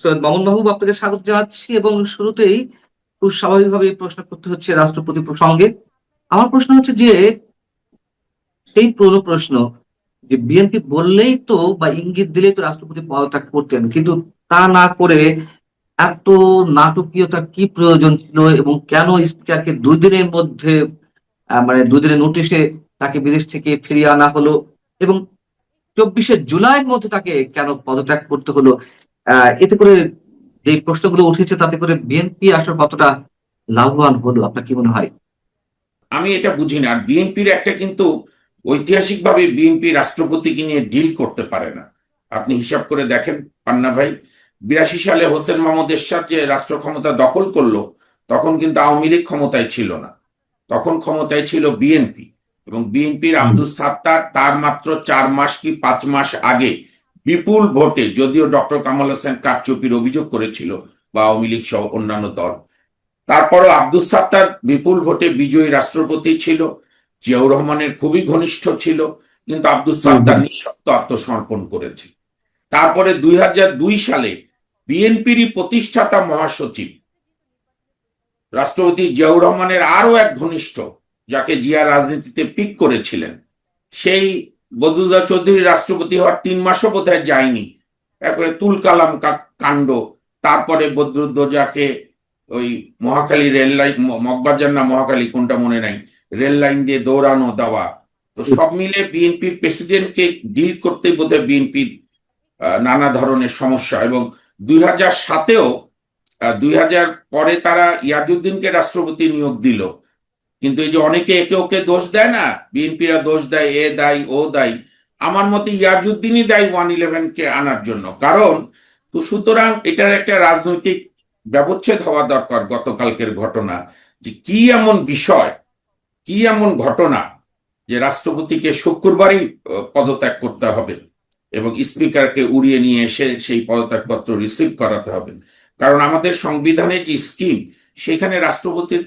সৈয়দ মামুন মাহবুব, আপনাকে স্বাগত জানাচ্ছি এবং শুরুতেই খুব স্বাভাবিকভাবে প্রশ্ন করতে হচ্ছে রাষ্ট্রপতি প্রসঙ্গে। আমার প্রশ্ন হচ্ছে যে সেই পুরনো প্রশ্ন, যে বিএনপি বললেই তো বা ইঙ্গিত দিলেই তো রাষ্ট্রপতি পদত্যাগ করতেন, কিন্তু তা না করে এত নাটকীয়তার কি প্রয়োজন ছিল এবং কেন স্পিকারকে 2 দিনের মধ্যে মানে 2 দিনের নোটিশে তাকে বিদেশ থেকে ফিরিয়ে আনা হলো এবং 24শে জুলাইয়ের মধ্যে তাকে কেন পদত্যাগ করতে হলো? এতে করে যে প্রশ্নগুলো উঠেছে তাতে করে বিএনপি আসলে কতটা লাভবান হলো আপনার কি মনে হয়? আমি এটা বুঝি না। আর বিএনপির একটা কিন্তু ঐতিহাসিকভাবে বিএনপি রাষ্ট্রপতিকে নিয়ে ডিল করতে পারে না। আপনি হিসাব করে দেখেন পান্না ভাই, 82 সালে হোসেন মোহাম্মদ এরশাদ যে রাষ্ট্র ক্ষমতা দখল করলো, তখন কিন্তু আওয়ামী লীগ ক্ষমতায় ছিল না, তখন ক্ষমতায় ছিল বিএনপি। এবং বিএনপির হুম। আব্দুস সাত্তার তার মাত্র 4 মাস কি 5 মাস আগে বিপুল ভোটে, যদিও ডক্টর কামাল হোসেন কারচুপির অভিযোগ করেছিল বা আওয়ামী লীগ সহ অন্যান্য দল, তারপরও আব্দুস সাত্তার বিপুল ভোটে বিজয়ী রাষ্ট্রপতি ছিল, জিয়াউর রহমানের খুবই ঘনিষ্ঠ ছিল, কিন্তু আব্দুস হুম। সাত্তার হুম। নিঃশর্ত আত্মসমর্পণ করেছে। তারপরে 2002 সালে বিএনপিরই প্রতিষ্ঠাতা মহাসচিব রাষ্ট্রপতি জিয়াউর রহমানের আরো এক ঘনিষ্ঠ, যাকে জিয়া রাজনীতিতে পিক করেছিলেন, সেই বদরুদ্দোজা চৌধুরী রাষ্ট্রপতি হওয়ার 3 মাসও বোধহয় যায়নি, একবারে তুলকালাম কাণ্ড। তারপরে বদরুদ্দোজাকে ওই মহাখালী রেল লাইন, মগবাজার না মহাখালী কোনটা মনে নাই, রেল লাইন দিয়ে দৌড়ানো দেওয়া। তো সব মিলে বিএনপির প্রেসিডেন্টকে ডিল করতেই বোধহয় বিএনপির নানা ধরনের সমস্যা। এবং 2007-এও 2000 পরে তারা ইয়াজউদ্দিনকে রাষ্ট্রপতি নিয়োগ দিল, কিন্তু এই যে অনেকে একে ওকে দোষ দেয় না, বিএনপিরা দোষ দেয়, এ দায়ী ও দায়ী, আমার মতে ইয়াজউদ্দিনই দায়ী 111-কে আনার জন্য। কারণ তো সুতরাং এটার একটা রাজনৈতিক ব্যবচ্ছেদ হওয়া দরকার। গতকালকের ঘটনা যে কি এমন বিষয়, কি এমন ঘটনা যে রাষ্ট্রপতিকে শুক্রবারই পদত্যাগ করতে হবে এবং স্পিকারকে উড়িয়ে নিয়ে এসে সেই পদত্যাগপত্র রিসিভ করাতে হবে। কারণ আমাদের সংবিধানের যে স্কিম, সেখানে রাষ্ট্রপতির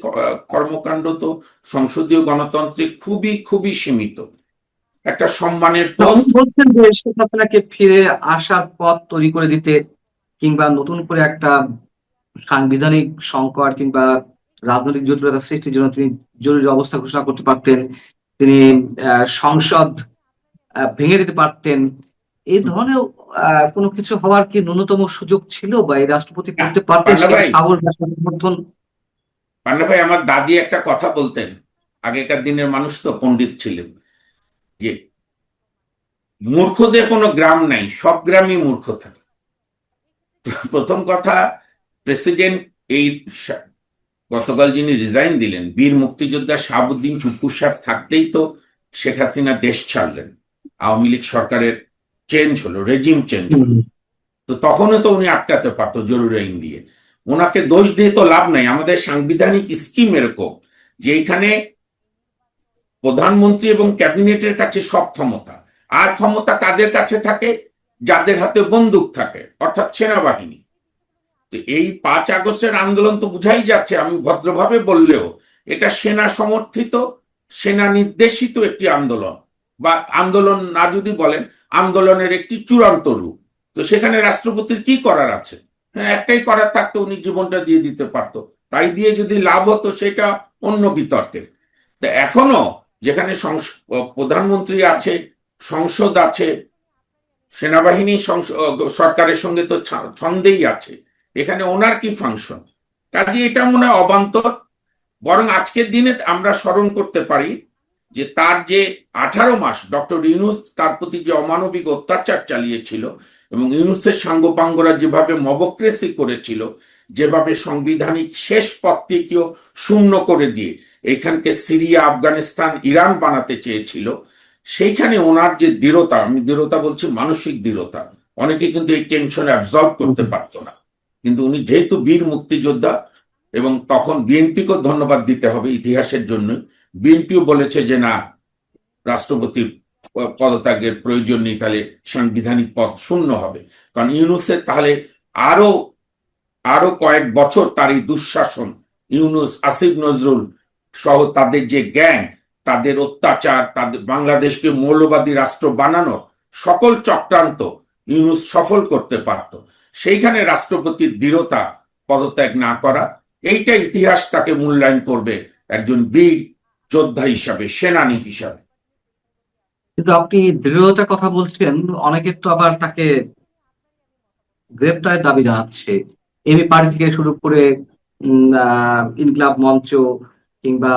কর্মকাণ্ড তো সংসদীয় গণতন্ত্রে খুবই খুবই সীমিত। একটা সম্মানের না, উনি পোস্ট। বলছেন যে শেখ হাসিনাকে ফিরে আসার পথ তৈরি করে দিতে কিংবা নতুন করে একটা সাংবিধানিক সংকট কিংবা রাজনৈতিক জটিলতা সৃষ্টির জন্য তিনি জরুরি অবস্থা ঘোষণা করতে পারতেন। তিনি সংসদ ভেঙে দিতে পারতেন। এই ধরনের কোনো কিছু হওয়ার কি ন্যূনতম সুযোগ ছিল বা এই রাষ্ট্রপতি করতে পারতেন, পান্না সেটা ভাই, সাহস বা সমর্থন? আমার দাদি একটা কথা বলতেন, আগেকার দিনের মানুষ তো পণ্ডিত ছিলেন, যে মূর্খদের কোনো গ্রাম নাই, সব গ্রামই মূর্খ থাকে। প্রথম কথা, প্রেসিডেন্ট এই গতকাল যিনি রিজাইন দিলেন, বীর মুক্তিযোদ্ধা শাহাবুদ্দিন চুপ্পু সাহেব থাকতেই তো শেখ হাসিনা দেশ ছাড়লেন, আওয়ামী লীগ সরকারের চেঞ্জ হলো, রেজিম চেঞ্জ হলো। তো তখনও তো উনি আটকাতে পারতো জরুরি আইন দিয়ে। ওনাকে দোষ দিয়ে তো লাভ নাই। আমাদের সাংবিধানিক স্কিম এরকম যে এইখানে প্রধানমন্ত্রী এবং ক্যাবিনেটের কাছে সব ক্ষমতা, আর ক্ষমতা কাদের কাছে থাকে? যাদের হাতে বন্দুক থাকে, অর্থাৎ সেনাবাহিনী। তো এই 5 আগস্টের আন্দোলন তো বুঝাই যাচ্ছে, আমি ভদ্রভাবে বললেও এটা সেনা সমর্থিত, সেনা নির্দেশিত একটি আন্দোলন, বা আন্দোলন না যদি বলেন, আন্দোলনের একটি চূড়ান্ত রূপ। তো সেখানে রাষ্ট্রপতির কি করার আছে? হ্যাঁ, একটাই করার থাকতো, উনি জীবনটা দিয়ে দিতে পারতো। তাই দিয়ে যদি লাভ হতো সেটা অন্য বিতর্কের। তো এখনো যেখানে প্রধানমন্ত্রী আছে, সংসদ আছে, সেনাবাহিনী সরকারের সঙ্গে তো ছন্দেই আছে, এখানে ওনার কি ফাংশন? কাজে এটা মনে হয় অবান্তর। বরং আজকের দিনে আমরা স্মরণ করতে পারি যে তার যে 18 মাস ডক্টর ইউনূস তার প্রতি যে অমানবিক অত্যাচার চালিয়েছিল, এবং ইউনূসের সাঙ্গপাঙ্গরা যেভাবে মবক্রেসি করেছিল, যেভাবে সাংবিধানিক শেষ পদটিকেও শূন্য করে দিয়ে এখানকে সিরিয়া, আফগানিস্তান, ইরান বানাতে চেয়েছিল, সেইখানে ওনার যে দৃঢ়তা, আমি দৃঢ়তা বলছি মানসিক দৃঢ়তা, অনেকে কিন্তু এই টেনশন অ্যাবজর্ব করতে পারতো না। কিন্তু উনি যেহেতু বীর মুক্তিযোদ্ধা, এবং তখন বিএনপিকেও ধন্যবাদ দিতে হবে ইতিহাসের জন্য, বিএনপিও বলেছে যে না, রাষ্ট্রপতির পদত্যাগের প্রয়োজন নেই, তাহলে সাংবিধানিক পদ শূন্য হবে। কারণ ইউনূসের তাহলে আরো আরো কয়েক বছর তার এই দুঃশাসন, ইউনূস, আসিফ নজরুল সহ তাদের যে গ্যাং, তাদের অত্যাচার, তাদের বাংলাদেশকে মৌলবাদী রাষ্ট্র বানানোর সকল চক্রান্ত ইউনূস সফল করতে পারত। সেইখানে রাষ্ট্রপতির দৃঢ়তা, পদত্যাগ না করা, এইটা ইতিহাস তাকে মূল্যায়ন করবে একজন বীর যোদ্ধা হিসাবে, সেনানী হিসাবে। কিন্তু আপনি দৃঢ়তার কথা বলছেন, অনেকে তো আবার তাকে গ্রেপ্তারের দাবি জানাচ্ছে। এবি পার্টি থেকে শুরু করে ইনকিলাব মঞ্চ কিংবা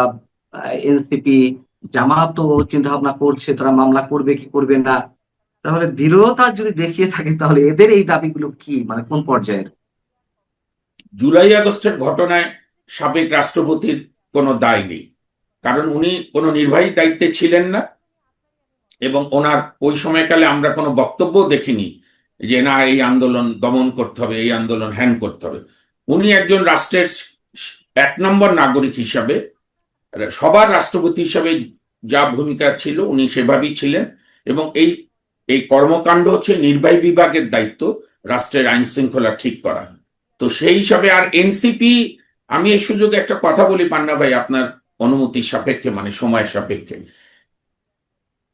এনসিপি, জামাতও চিন্তা ভাবনা করছে তারা মামলা করবে কি করবে না। তাহলে দৃঢ়তা যদি দেখিয়ে থাকে, তাহলে এদের এই দাবিগুলো কি, মানে কোন পর্যায়ের? জুলাই আগস্টের ঘটনায় সাবেক রাষ্ট্রপতির কোনো দায় নেই, কারণ উনি কোনো নির্বাহী দায়িত্বে ছিলেন না, এবং ওনার ওই সময়কালে আমরা কোনো বক্তব্য দেখিনি যে না এই আন্দোলন দমন করতে হবে, এই আন্দোলন হ্যান করতে হবে। উনি একজন রাষ্ট্রের 1 নম্বর নাগরিক হিসাবে, সবার রাষ্ট্রপতি হিসাবে যা ভূমিকা ছিল উনি সেভাবেই ছিলেন, এবং এই এই কর্মকাণ্ড হচ্ছে নির্বাহী বিভাগের দায়িত্ব, রাষ্ট্রের আইন শৃঙ্খলা ঠিক করা। তো সেই হিসাবে আর এনসিপি, আমি এই সুযোগে একটা কথা বলি পান্না ভাই, আপনার অনুমতির সাপেক্ষে, মানে সময়ের সাপেক্ষে,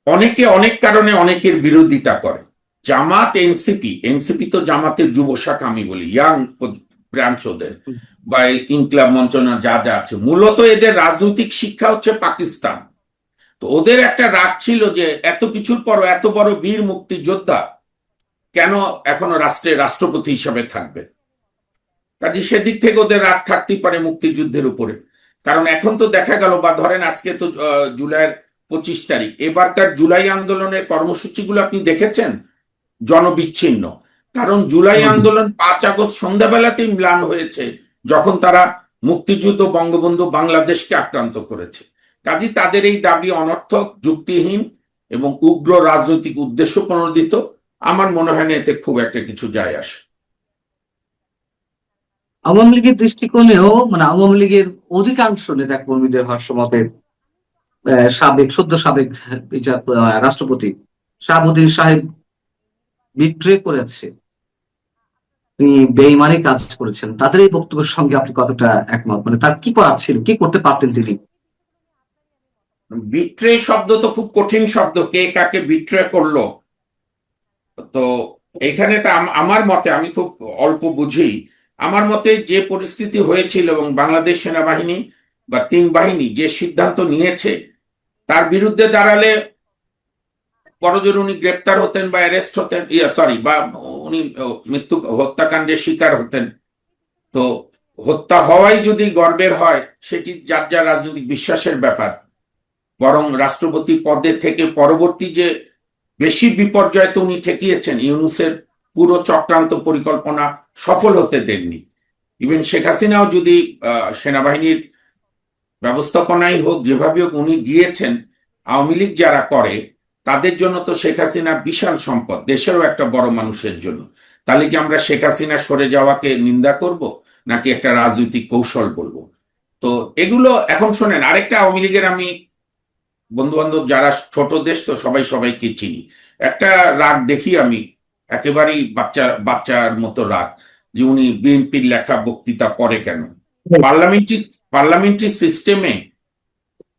অনেকে অনেক কারণে অনেকের বিরোধিতা করে। জামাত, এনসিপি, এনসিপি তো জামাতের যুব শাখা আমি বলি, ইয়াং ব্রাঞ্চ ওদের, বা ইনকিলাব মঞ্চনা যা যা আছে, মূলত এদের রাজনৈতিক শিক্ষা হচ্ছে পাকিস্তান। তো ওদের একটা রাগ ছিল যে এত কিছুর পর এত বড় বীর মুক্তিযোদ্ধা কেন এখনো রাষ্ট্রের রাষ্ট্রপতি হিসাবে থাকবে। কাজে সেদিক থেকে ওদের রাগ থাকতেই পারে মুক্তিযুদ্ধের উপরে। কারণ এখন তো দেখা গেল, বা ধরেন আজকে তো জুলাইয়ের 25 তারিখ, এবারকার জুলাই আন্দোলনের কর্মসূচিগুলো আপনি দেখেছেন, জনবিচ্ছিন্ন। কারণ জুলাই আন্দোলন 5 আগস্ট সন্ধ্যাবেলাতেই ম্লান হয়েছে, যখন তারা মুক্তিযুদ্ধ, বঙ্গবন্ধু, বাংলাদেশকে আক্রান্ত করেছে। কাজী তাদের এই দাবি অনর্থক, যুক্তিহীন এবং উগ্র রাজনৈতিক উদ্দেশ্য প্রণোদিত। আমার মনে হয় না এতে খুব একটা কিছু যায় আসে। আওয়ামী লীগের দৃষ্টিকোণেও, মানে আওয়ামী লীগের অধিকাংশ নেতা কর্মীদের ভাষ্যমতে সদ্য সাবেক রাষ্ট্রপতি শাহাবুদ্দিন সাহেব বিট্রে করেছে, তিনি বেইমানি কাজ করেছেন। তাদের এই বক্তব্যের সঙ্গে আপনি কতটা একমত? মানে তার কি করার ছিল, কি করতে পারতেন তিনি? বিট্রে শব্দ তো খুব কঠিন শব্দ, কে কাকে বিট্রে করলো। তো এখানে তো আমার মতে, আমি খুব অল্প বুঝি, আমার মতে যে পরিস্থিতি হয়েছিল এবং বাংলাদেশ সেনাবাহিনী বা 3 বাহিনী যে সিদ্ধান্ত নিয়েছে, তার বিরুদ্ধে দাঁড়ালে বড়জোর উনি গ্রেপ্তার হতেন বা অ্যারেস্ট হতেন, সরি, বা উনি মৃত্যু হত্যাকাণ্ডের শিকার হতেন। তো হত্যা হওয়াই যদি গর্বের হয়, সেটি যার যার রাজনৈতিক বিশ্বাসের ব্যাপার। বরং রাষ্ট্রপতি পদে থেকে পরবর্তী যে বেশি বিপর্যয় তো উনি ঠেকিয়েছেন, ইউনূসের পুরো চক্রান্ত পরিকল্পনা সফল হতে দেননি। ইভেন শেখ হাসিনাও যদি সেনাবাহিনীর ব্যবস্থাপনাই হোক, যেভাবে হোক উনি গিয়েছেন, আওয়ামী লীগ যারা করে তাদের জন্য তো শেখ হাসিনা বিশাল সম্পদ, দেশেরও একটা বড় মানুষের জন্য। তাহলে কি আমরা শেখ হাসিনা সরে যাওয়াকে নিন্দা করব, নাকি একটা রাজনৈতিক কৌশল বলবো? তো এগুলো এখন শোনেন, আরেকটা আওয়ামী লীগের আমি বন্ধু বান্ধব যারা, ছোট দেশ তো সবাই সবাইকে চিনি, একটা রাগ দেখি আমি, একেবারেই বাচ্চার মতো রাগ, যে উনি বিএনপির লেখা বক্তৃতা পড়ে কেন। পার্লামেন্টারি পার্লামেন্টারি সিস্টেমে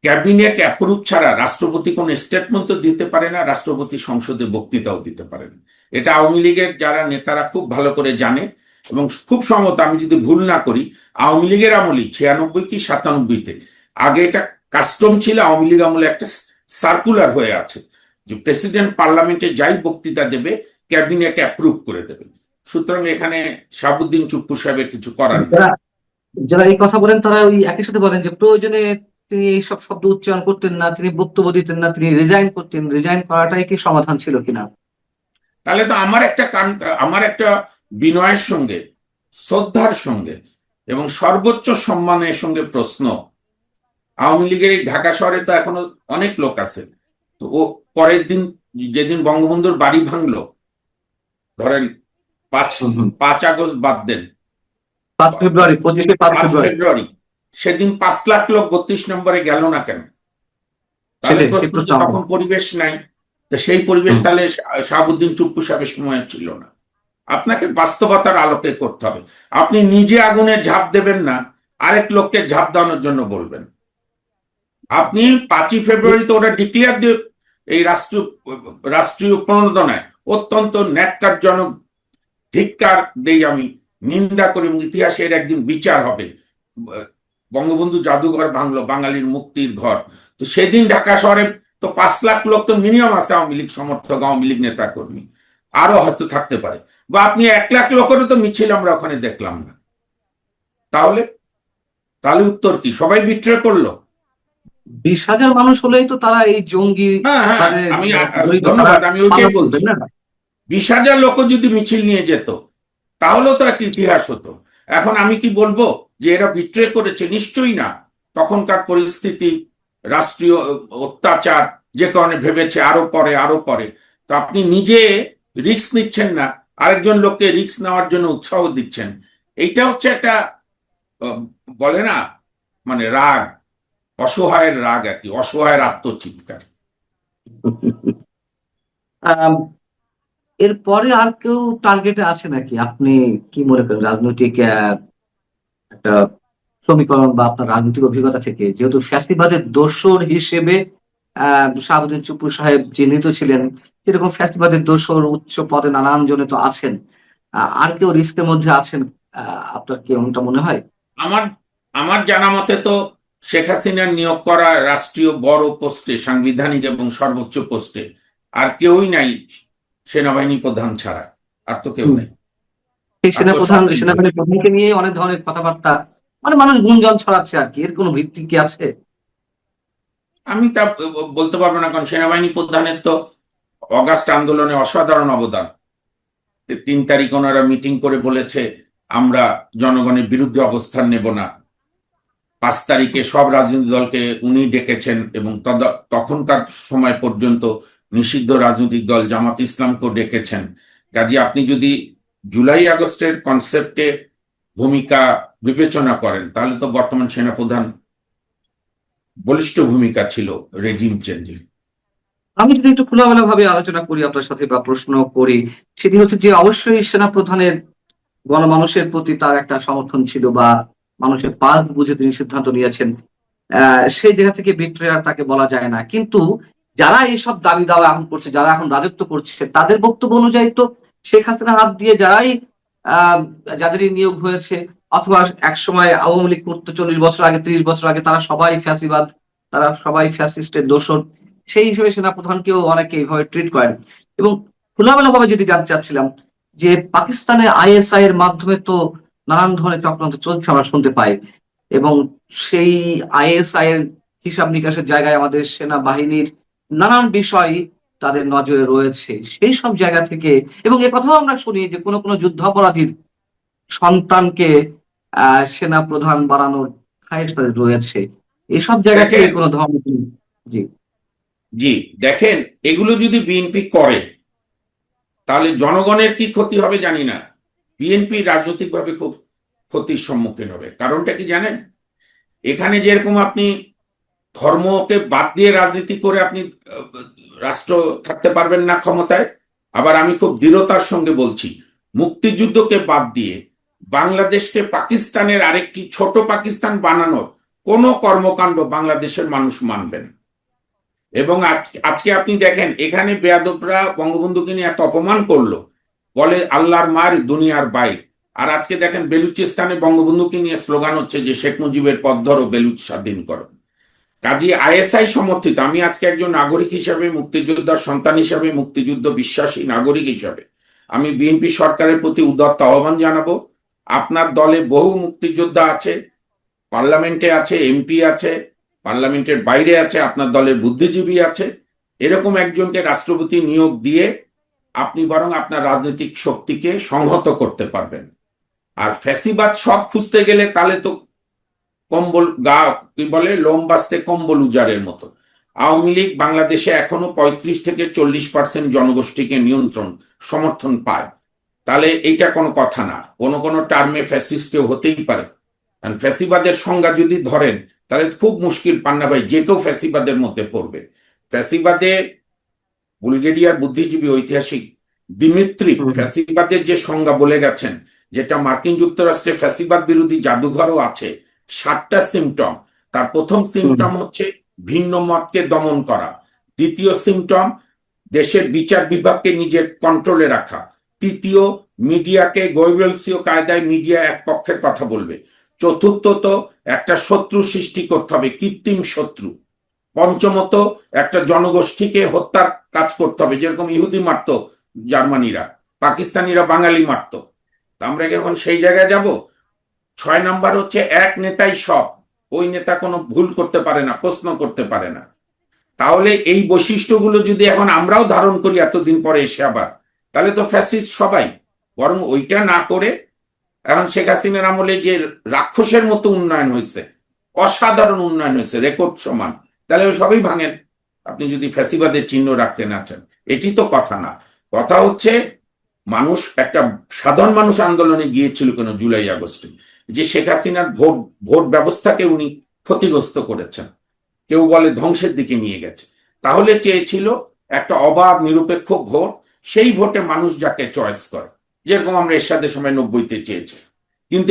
ক্যাবিনেট অ্যাপ্রুভ ছাড়া রাষ্ট্রপতি কোন স্টেটমেন্ট তো দিতে পারে না, রাষ্ট্রপতি সংসদে বক্তৃতাও দিতে পারে না। এটা আওয়ামী লীগের যারা নেতারা খুব ভালো করে জানে, এবং খুব সম্ভবত আমি যদি ভুল না করি, আওয়ামী লীগের আমলে 96 কি 97-তে আগে এটা কাস্টম ছিল, আওয়ামী লীগ আমলে একটা সার্কুলার হয়ে আছে যে প্রেসিডেন্ট পার্লামেন্টে যাই বক্তৃতা দেবে ক্যাবিনেট অ্যাপ্রুভ করে দেবে। সুতরাং এখানে শাহাবুদ্দিন চুপ্পু সাহেবের কিছু করার নেই। যারা যারা এই কথা বলেন, তারা ওই একই সাথে বলেন যে প্রয়োজনে তিনি এইসব শব্দ উচ্চারণ করতেন না, তিনি বক্তব্য দিতেন না, তিনি রিজাইন করতেন। রিজাইন করাটাই কি সমাধান ছিল কিনা? তাহলে তো আমার একটা বিনয়ের সঙ্গে, শ্রদ্ধার সঙ্গে এবং সর্বোচ্চ সম্মানের সঙ্গে প্রশ্ন, আওয়ামী লীগের এই ঢাকা শহরে তো এখনো অনেক লোক আছে, তো ও পরের দিন যেদিন বঙ্গবন্ধুর বাড়ি ভাঙলো, ধরেন পাঁচ হুম, হুম। 5 আগস্ট বাদ দেন, 5 ফেব্রুয়ারি, 25 পাঁচ ফেব্রুয়ারি ফেব্রুয়ারি সেদিন 5 লাখ লোক 32 নম্বরে গেল না কেন? তাহলে সেটাই, সে প্রশ্ন প্রশ্ন যে আমার। তখন পরিবেশ নাই, তো সেই পরিবেশ হুম। তাহলে শাহাবুদ্দিন চুপ্পু সাহেবের সময় ছিল না। আপনাকে বাস্তবতার আলোকে করতে হবে। আপনি নিজে আগুনে ঝাঁপ দেবেন না, আরেক লোককে ঝাঁপ দেওয়ানোর জন্য বলবেন। আপনি 5 ফেব্রুয়ারি তো ওরা ডিক্লেয়ার দিয়ে এই রাষ্ট্রীয় প্রণোদনায় অত্যন্ত ন্যাক্কারজনক ধিক্কার দেই, আমি নিন্দা করি, এবং ইতিহাসের একদিন বিচার হবে। বঙ্গবন্ধু জাদুঘর ভাঙলো, বাঙালির মুক্তির ঘর। তো সেদিন ঢাকা শহরে তো 5 লাখ লোক তো মিনিমাম আছে, আওয়ামী লীগ সমর্থক, আওয়ামী লীগ নেতা কর্মী, আরো হয়তো থাকতে পারে। বা আপনি 1 লাখ লোকেরও তো মিছিল আমরা ওখানে দেখলাম না। তাহলে তাহলে উত্তর কি? সবাই বিট্রে করলো? 20,000 মানুষ হলেই তো তারা এই জঙ্গি হ্যাঁ, হ্যাঁ, তাদের আমি জড়িত, তারা ধন্যবাদ, আমি ওইটাই পালন বলছি। করবেন না। 20,000 লোক যদি মিছিল নিয়ে যেত, তাহলেও তো একটা ইতিহাস হতো। এখন আমি কি বলবো যে এরা বিট্রে করেছে? নিশ্চয়ই না। তখনকার পরিস্থিতি, রাষ্ট্রীয় অত্যাচার, যে কারণে ভেবেছে আরো পরে আরো পরে। তো আপনি নিজে রিস্ক নিচ্ছেন না, আরেকজন লোককে রিস্ক নেওয়ার জন্য উৎসাহ দিচ্ছেন। এইটা হচ্ছে একটা আহ, বলে না, মানে রাগ, অসহায়ের রাগ আর কি, অসহায়ের আত্মচিৎকার। আম, এরপরে আর কেউ টার্গেটে আছে নাকি আপনি কি মনে করেন? রাজনৈতিক একটা সমীকরণ বা আপনার রাজনৈতিক অভিজ্ঞতা থেকে, যেহেতু ফ্যাসিবাদের দোসর হিসেবে শাহাবুদ্দিন চুপ্পু সাহেব চিহ্নিত ছিলেন, এরকম ফ্যাসিবাদের দোসর উচ্চ পদে নানান জনে তো আছেন। আর কেউ রিস্কের মধ্যে আছেন? আপনার কি এমনটা মনে হয়? আমার আমার জানা মতে তো শেখ হাসিনার নিয়োগ করা রাষ্ট্রীয় বড় পোস্টে, সাংবিধানিক এবং সর্বোচ্চ পোস্টে আর কেউই নাই সেনাবাহিনী প্রধান ছাড়া। আর তো কেউ হুম। নেই। সেই আর তো সব সেনাবাহিনী প্রধানকে নিয়ে অনেক ধরনের কথাবার্তা, মানে মানুষ গুঞ্জন ছড়াচ্ছে আর কি, এর কোনো ভিত্তি কি আছে? আমি তা বলতে পারবো না, কারণ সেনাবাহিনী প্রধানের তো অগাস্ট আন্দোলনে অসাধারণ অবদান। 3 তারিখ ওনারা মিটিং করে বলেছে আমরা জনগণের বিরুদ্ধে অবস্থান নেব না। 5 তারিখে সব রাজনৈতিক দলকে উনি ডেকেছেন, এবং তখনকার সময় পর্যন্ত নিষিদ্ধ রাজনৈতিক দল জামাত ইসলামকেও ডেকেছেন। কাজে আপনি যদি জুলাই আগস্টের কনসেপ্টে ভূমিকা বিবেচনা করেন, তাহলে তো বর্তমান সেনাপ্রধান বলিষ্ঠ ভূমিকা ছিল রেজিম চেঞ্জে। আমি যদি একটু খোলামেলা ভাবে আলোচনা করি আপনার সাথে বা প্রশ্ন করি, সেটি হচ্ছে যে অবশ্যই সেনা প্রধানের গণমানুষের প্রতি তার একটা সমর্থন ছিল, বা মানুষের পাস বুঝে তিনি সিদ্ধান্ত নিয়েছেন। সেই জায়গা থেকে বিট্রেয়ার তাকে বলা যায় না। কিন্তু যারা এইসব দাবি দাওয়া এখন করছে, যারা এখন রাজত্ব করছে, তাদের বক্তব্য অনুযায়ী তো শেখ হাসিনা হাত দিয়ে যারাই আহ যাদেরই নিয়োগ হয়েছে, অথবা এক সময় আওয়ামী লীগ করতো 40 বছর আগে, 30 বছর আগে, তারা সবাই ফ্যাসিবাদ, তারা সবাই ফ্যাসিস্টের দোসর। সেই হিসেবে সেনাপ্রধানকেও অনেকে এইভাবে ট্রিট করেন। এবং খোলামেলা ভাবে যদি জানতে চাচ্ছিলাম যে পাকিস্তানে আইএসআই এর মাধ্যমে তো নানান ধরনের চক্রান্ত চলছে আমরা শুনতে পাই, এবং সেই আইএসআই এর হিসাব নিকাশের জায়গায় আমাদের সেনাবাহিনীর নানান বিষয় তাদের নজরে রয়েছে। সেই সব জায়গা থেকে, এবং কথাও আমরা শুনি যে কোনো কোনো যুদ্ধাপরাধীর সন্তানকে সেনা প্রধান বানানোর খায়েশ তাদের রয়েছে। এসব জায়গা থেকে দেখেন, কোনো ধরনের জি। জি, দেখেন, এগুলো যদি বিএনপি করে তাহলে জনগণের কি ক্ষতি হবে জানি না, বিএনপি রাজনৈতিকভাবে খুব ক্ষতির সম্মুখীন হবে। কারণটা কি জানেন? এখানে যেরকম আপনি ধর্মকে বাদ দিয়ে রাজনীতি করে আপনি রাষ্ট্র থাকতে পারবেন না ক্ষমতায়, আবার আমি খুব দৃঢ়তার সঙ্গে বলছি, মুক্তিযুদ্ধকে বাদ দিয়ে বাংলাদেশকে পাকিস্তানের আরেকটি ছোট পাকিস্তান বানানোর কোনো কর্মকাণ্ড বাংলাদেশের মানুষ মানবে না। এবং আজকে আপনি দেখেন, এখানে বেয়াদবরা বঙ্গবন্ধুকে নিয়ে এত অপমান করলো, বলে আল্লাহর মার দুনিয়ার বাইর। আর আজকে দেখেন বেলুচিস্তানে বঙ্গবন্ধুকে নিয়ে স্লোগান হচ্ছে যে শেখ মুজিবের পথ ধরো, বেলুচ স্বাধীন করো। কাজী আইএসআই সমর্থিত, আমি আজকে একজন নাগরিক হিসাবে, মুক্তিযোদ্ধার সন্তান হিসাবে, মুক্তিযুদ্ধ বিশ্বাসী নাগরিক হিসাবে আমি বিএনপি সরকারের প্রতি উদাত্ত আহ্বান জানাবো। আপনার দলে বহু মুক্তিযোদ্ধা আছে, পার্লামেন্টে আছে, এমপি আছে, পার্লামেন্টের বাইরে আছে, আপনার দলের বুদ্ধিজীবী আছে। এরকম একজনকে রাষ্ট্রপতি নিয়োগ দিয়ে আপনি বরং আপনার রাজনৈতিক শক্তিকে সংহত করতে পারবেন। আর ফ্যাসিবাদ সব খুঁজতে গেলে তাহলে তো কম্বল গা, কি বলে, লোম বাঁচতে কম্বল উজাড়ের মতো। আওয়ামী লীগ বাংলাদেশে এখনো 35 থেকে 40% জনগোষ্ঠীকে নিয়ন্ত্রণ সমর্থন পায়। তাহলে এইটা কোনো কথা না, কোনো কোনো টার্মে ফ্যাসিস্ট কেউ হতেই পারে। কারণ ফ্যাসিবাদের সংজ্ঞা যদি ধরেন, তাহলে খুব মুশকিল, পান্না ভাই, যে কেউ ফ্যাসিবাদের মধ্যে পড়বে। ফ্যাসিবাদে বুলগেরিয়ার বুদ্ধিজীবী ঐতিহাসিক দিমিত্রি ফ্যাসিবাদের যে সংজ্ঞা বলে গেছেন, যেটা মার্কিন যুক্তরাষ্ট্রে ফ্যাসিবাদ বিরোধী জাদুঘরও আছে, 7টা সিমটম। তার প্রথম সিমটম হচ্ছে ভিন্ন মতকে দমন করা, দ্বিতীয় সিমটম দেশের বিচার বিভাগকে নিজের কন্ট্রোলে রাখা, তৃতীয়, মিডিয়াকে গৈবেলসীয় কায়দায় মিডিয়া এক পক্ষের কথা বলবে। চতুর্থত, একটা শত্রু সৃষ্টি করতে হবে, কৃত্রিম শত্রু। পঞ্চমত, একটা জনগোষ্ঠীকে হত্যার কাজ করতে হবে, যেরকম ইহুদি মারত জার্মানিরা, পাকিস্তানিরা বাঙালি মারত। তা আমরা কি এখন সেই জায়গায় যাব? 6 নাম্বার হচ্ছে এক নেতাই সব, ওই নেতা কোনো ভুল করতে পারে না, প্রশ্ন করতে পারে না। তাহলে এই বৈশিষ্ট্যগুলো যদি এখন আমরাও ধারণ করি এতদিন পরে এসে আবার, তাহলে তো ফ্যাসিস্ট সবাই। বরং ওইটা না করে এখন শেখ হাসিনার আমলে যে রাক্ষসের মতো উন্নয়ন হয়েছে, অসাধারণ উন্নয়ন হয়েছে, রেকর্ড সমান, তাহলে ওই সবই ভাঙেন আপনি যদি ফ্যাসিবাদের চিহ্ন রাখতে না চান। এটি তো কথা না। কথা হচ্ছে মানুষ, একটা সাধারণ মানুষ আন্দোলনে গিয়েছিল কেন জুলাই আগস্টে, যে শেখ হাসিনার ভোট ভোট ব্যবস্থাকে উনি ক্ষতিগ্রস্ত করেছেন, কেউ বলে ধ্বংসের দিকে নিয়ে গেছে। তাহলে চেয়েছিল একটা অবাধ নিরপেক্ষ ভোট, সেই ভোটে মানুষ যাকে চয়েস করে, যেরকম আমরা এরশাদের সময় 90-তে চেয়েছি। কিন্তু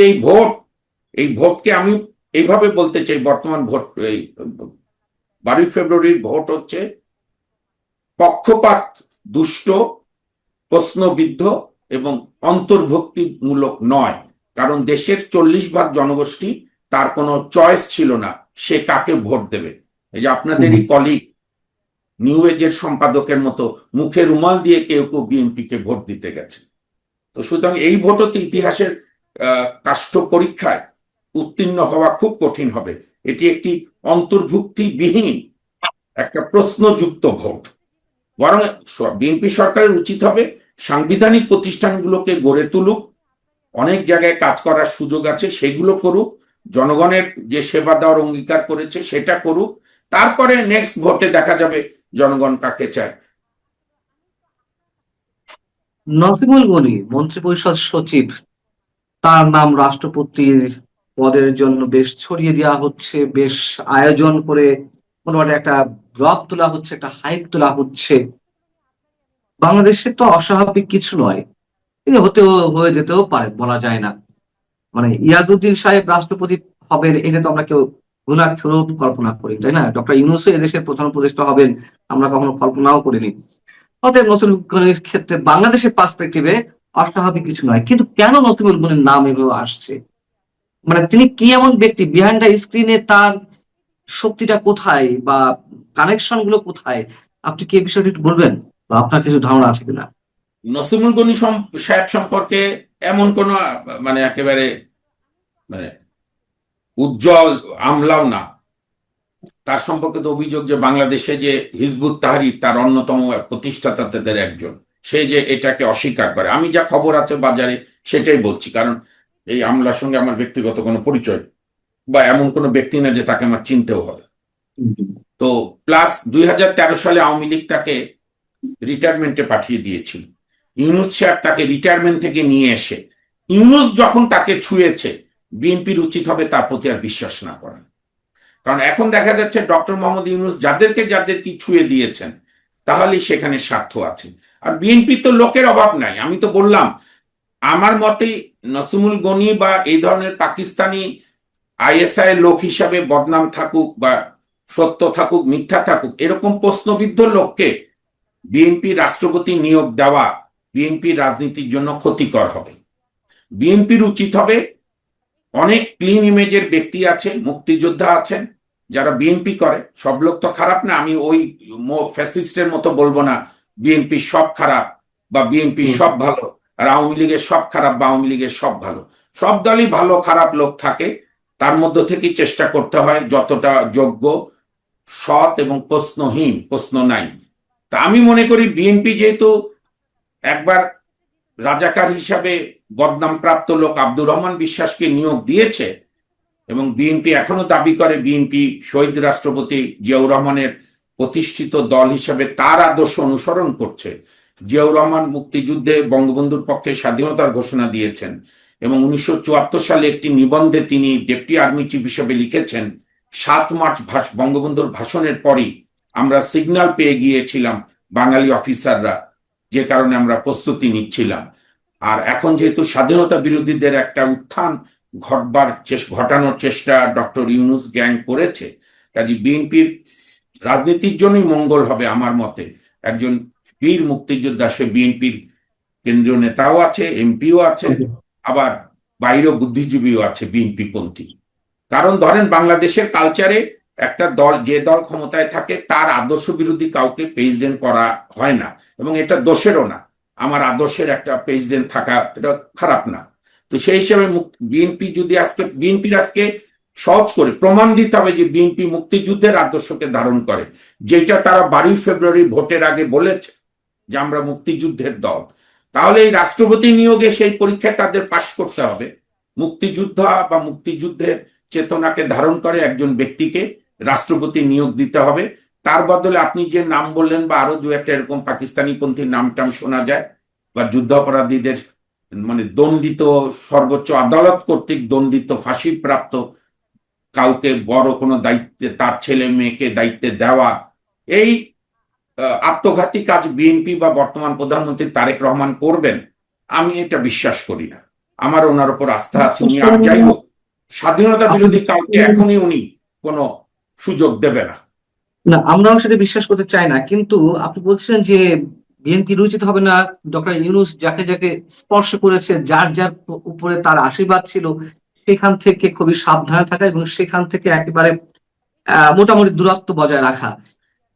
এই ভোটকে আমি এইভাবে বলতে চাই, বর্তমান ভোট, এই 12 ফেব্রুয়ারির ভোট হচ্ছে পক্ষপাত দুষ্ট, প্রশ্নবিদ্ধ এবং অন্তর্ভুক্তিমূলক নয়। কারণ দেশের 40% জনগোষ্ঠী, তার কোনো চয়েস ছিল না সে কাকে ভোট দেবে। এই যে আপনাদেরই কলিগ নিউ এজের সম্পাদকের মতো মুখে রুমাল দিয়ে কেউ কেউ বিএনপিকে ভোট দিতে গেছে। তো সুতরাং এই ভোটও তো ইতিহাসের কাষ্ঠ পরীক্ষায় উত্তীর্ণ হওয়া খুব কঠিন হবে। এটি একটি অন্তর্ভুক্তিবিহীন, একটা প্রশ্নযুক্ত ভোট। বরং বিএনপি সরকারের উচিত হবে সাংবিধানিক প্রতিষ্ঠানগুলোকে গড়ে তুলুক, অনেক জায়গায় কাজ করার সুযোগ আছে সেগুলো করুক, জনগণের যে সেবা দেওয়ার অঙ্গীকার করেছে সেটা করুক, তারপরে নেক্সট ভোটে দেখা যাবে জনগণ কাকে চায়। নসিমুল গনি মন্ত্রিপরিষদ সচিব, তার নাম রাষ্ট্রপতির পদের জন্য বেশ ছড়িয়ে দেওয়া হচ্ছে, বেশ আয়োজন করে মোটামুটি একটা ব্লক তোলা হচ্ছে, একটা হাইপ তোলা হচ্ছে। বাংলাদেশে তো অস্বাভাবিক কিছু নয়, কিন্তু হয়ে যেতেও পারে, বলা যায় না। মানে ইয়াজউদ্দিন সাহেব রাষ্ট্রপতি হবেন, এটা তো আমরা কেউ ঘুণাক্ষরেও কল্পনা করি, তাই না? ডক্টর ইউনূসও এদেশের প্রধান উপদেষ্টা হবেন, আমরা কখনো কল্পনাও করিনি। অতএব নসিমুল গনির ক্ষেত্রে বাংলাদেশের পার্সপেক্টিভে অস্বাভাবিক কিছু নয়, কিন্তু কেন নসিমুল গনির নাম এভাবে আসছে? মানে তিনি কি এমন ব্যক্তি, বিহাইন্ড দ্য স্ক্রিনে তার শক্তিটা কোথায় বা কানেকশন গুলো কোথায়? আপনি কি এই বিষয়টা একটু বলবেন, বা আপনার কিছু ধারণা আছে কিনা? নসিমুল গনি সাহেব সম্পর্কে এমন কোন মানে একেবারে মানে উজ্জ্বল আমলাও না। তার সম্পর্কে তো অভিযোগ যে বাংলাদেশে যে হিজবুত তাহরির তার অন্যতম প্রতিষ্ঠাতাদের একজন, সে যে এটাকে অস্বীকার করে। আমি যা খবর আছে বাজারে সেটাই বলছি, কারণ এই আমলার সঙ্গে আমার ব্যক্তিগত কোনো পরিচয় বা এমন কোনো ব্যক্তি না যে তাকে আমার চিনতেও হবে। তো প্লাস 2013 সালে আওয়ামী লীগ তাকে রিটায়ারমেন্টে পাঠিয়ে দিয়েছিল। ইউনূস সাহেব তাকে রিটায়ারমেন্ট থেকে নিয়ে এসে, ইউনূস যখন তাকে ছুঁয়েছে, বিএনপির উচিত হবে তার প্রতি আর বিশ্বাস না করা। কারণ এখন দেখা যাচ্ছে ডক্টর মোহাম্মদ ইউনূস যাদের কি ছুঁয়ে দিয়েছেন, তাহলেই সেখানে স্বার্থ আছে। আর বিএনপি তো লোকের অভাব নাই। আমি তো বললাম, আমার মতে নসিমুল গনি বা এই ধরনের পাকিস্তানি আইএসআই লোক হিসাবে বদনাম থাকুক বা সত্য থাকুক মিথ্যা থাকুক, এরকম প্রশ্নবিদ্ধ লোককে বিএনপি রাষ্ট্রপতি নিয়োগ দেওয়া বিএনপির রাজনীতির জন্য ক্ষতিকর হবে। বিএনপির উচিত হবে, অনেক ক্লিন ইমেজের ব্যক্তি আছে, মুক্তিযোদ্ধা আছেন যারা বিএনপি করে, সব লোক তো খারাপ না। আমি ওই ফ্যাসিস্টের মতো বলবো না বিএনপি সব খারাপ বা বিএনপি সব ভালো, আর আওয়ামী লীগের সব খারাপ বা আওয়ামী লীগের সব ভালো। সব দলই ভালো খারাপ লোক থাকে, তার মধ্য থেকেই চেষ্টা করতে হয় যতটা যোগ্য, সৎ এবং প্রশ্নহীন, প্রশ্ন নাই। তা আমি মনে করি বিএনপি যেহেতু একবার রাজাকার হিসাবে বদনামপ্রাপ্ত লোক আব্দুর রহমান বিশ্বাসকে নিয়োগ দিয়েছে, এবং বিএনপি এখনো দাবি করে বিএনপি শহীদ রাষ্ট্রপতি জিয়াউর রহমানের প্রতিষ্ঠিত দল হিসাবে তার আদর্শ অনুসরণ করছে। জিয়াউর রহমান মুক্তিযুদ্ধে বঙ্গবন্ধুর পক্ষে স্বাধীনতার ঘোষণা দিয়েছেন, এবং 1974 সালে একটি নিবন্ধে তিনি ডেপুটি আর্মি চিফ হিসেবে লিখেছেন, 7 মার্চ বঙ্গবন্ধুর ভাষণের পরই আমরা সিগন্যাল পেয়ে গিয়েছিলাম বাঙালি অফিসাররা, যে কারণে আমরা প্রস্তুতি নিচ্ছিলাম। আর এখন যেহেতু স্বাধীনতা বিরোধীদের একটা উত্থান ঘটানোর চেষ্টা ডক্টর ইউনূস গ্যাং করেছে, কাজে বিএনপির রাজনীতির জন্যই মঙ্গল হবে আমার মতে। একজন বীর মুক্তিযোদ্ধা সে বিএনপির কেন্দ্রীয় নেতাও আছে, এমপিও আছে, আবার বাইরেও বুদ্ধিজীবীও আছে বিএনপি পন্থী। কারণ ধরেন বাংলাদেশের কালচারে একটা দল, যে দল ক্ষমতায় থাকে তার আদর্শ বিরোধী কাউকে প্রেসিডেন্ট করা হয় না, এবং এটা দোষেরও না। আমার আদর্শের একটা প্রেসিডেন্ট থাকা এটা খারাপ না। তো সেই হিসেবে বিএনপি যদি বিএনপির আজকে সহজ করে প্রমাণ দিতে হবে যে বিএনপি মুক্তিযুদ্ধের আদর্শকে ধারণ করে, যেটা তারা 12 ফেব্রুয়ারি ভোটের আগে বলেছে যে আমরা মুক্তিযুদ্ধের দল। তাহলে এই রাষ্ট্রপতি নিয়োগে সেই পরীক্ষায় তাদের পাশ করতে হবে। মুক্তিযুদ্ধ বা মুক্তিযুদ্ধের চেতনাকে ধারণ করে একজন ব্যক্তিকে রাষ্ট্রপতি নিয়োগ দিতে হবে। তার বদলে আপনি যে নাম বললেন বা আরো দু একটা এরকম পাকিস্তানি পন্থী নাম টাম শোনা যায়, বা যুদ্ধাপরাধীদের মানে দণ্ডিত, সর্বোচ্চ আদালত কর্তৃক দণ্ডিত, ফাঁসিপ্রাপ্ত কাউকে বড় কোনো দায়িত্বে, তার ছেলে মেয়েকে দায়িত্বে দেওয়া, এই আত্মঘাতী কাজ বিএনপি বা বর্তমান প্রধানমন্ত্রী তারেক রহমান করবেন আমি এটা বিশ্বাস করি না। আমার ওনার উপর আস্থা আছে। উনি আর যাই হোক, স্বাধীনতা বিরোধী কাউকে এখনই উনি কোনো সুযোগ দেবে না। না, আমরাও সেটা বিশ্বাস করতে চাই না, কিন্তু আপনি বলছিলেন যে বিএনপি রুচিত হবে না। ডক্টর ইউনূস যাকে যাকে স্পর্শ করেছে, যার যার উপরে তার আশীর্বাদ ছিল, সেখান থেকে খুবই সাবধানে থাকা এবং সেখান থেকে একেবারে মোটামুটি দূরত্ব বজায় রাখা।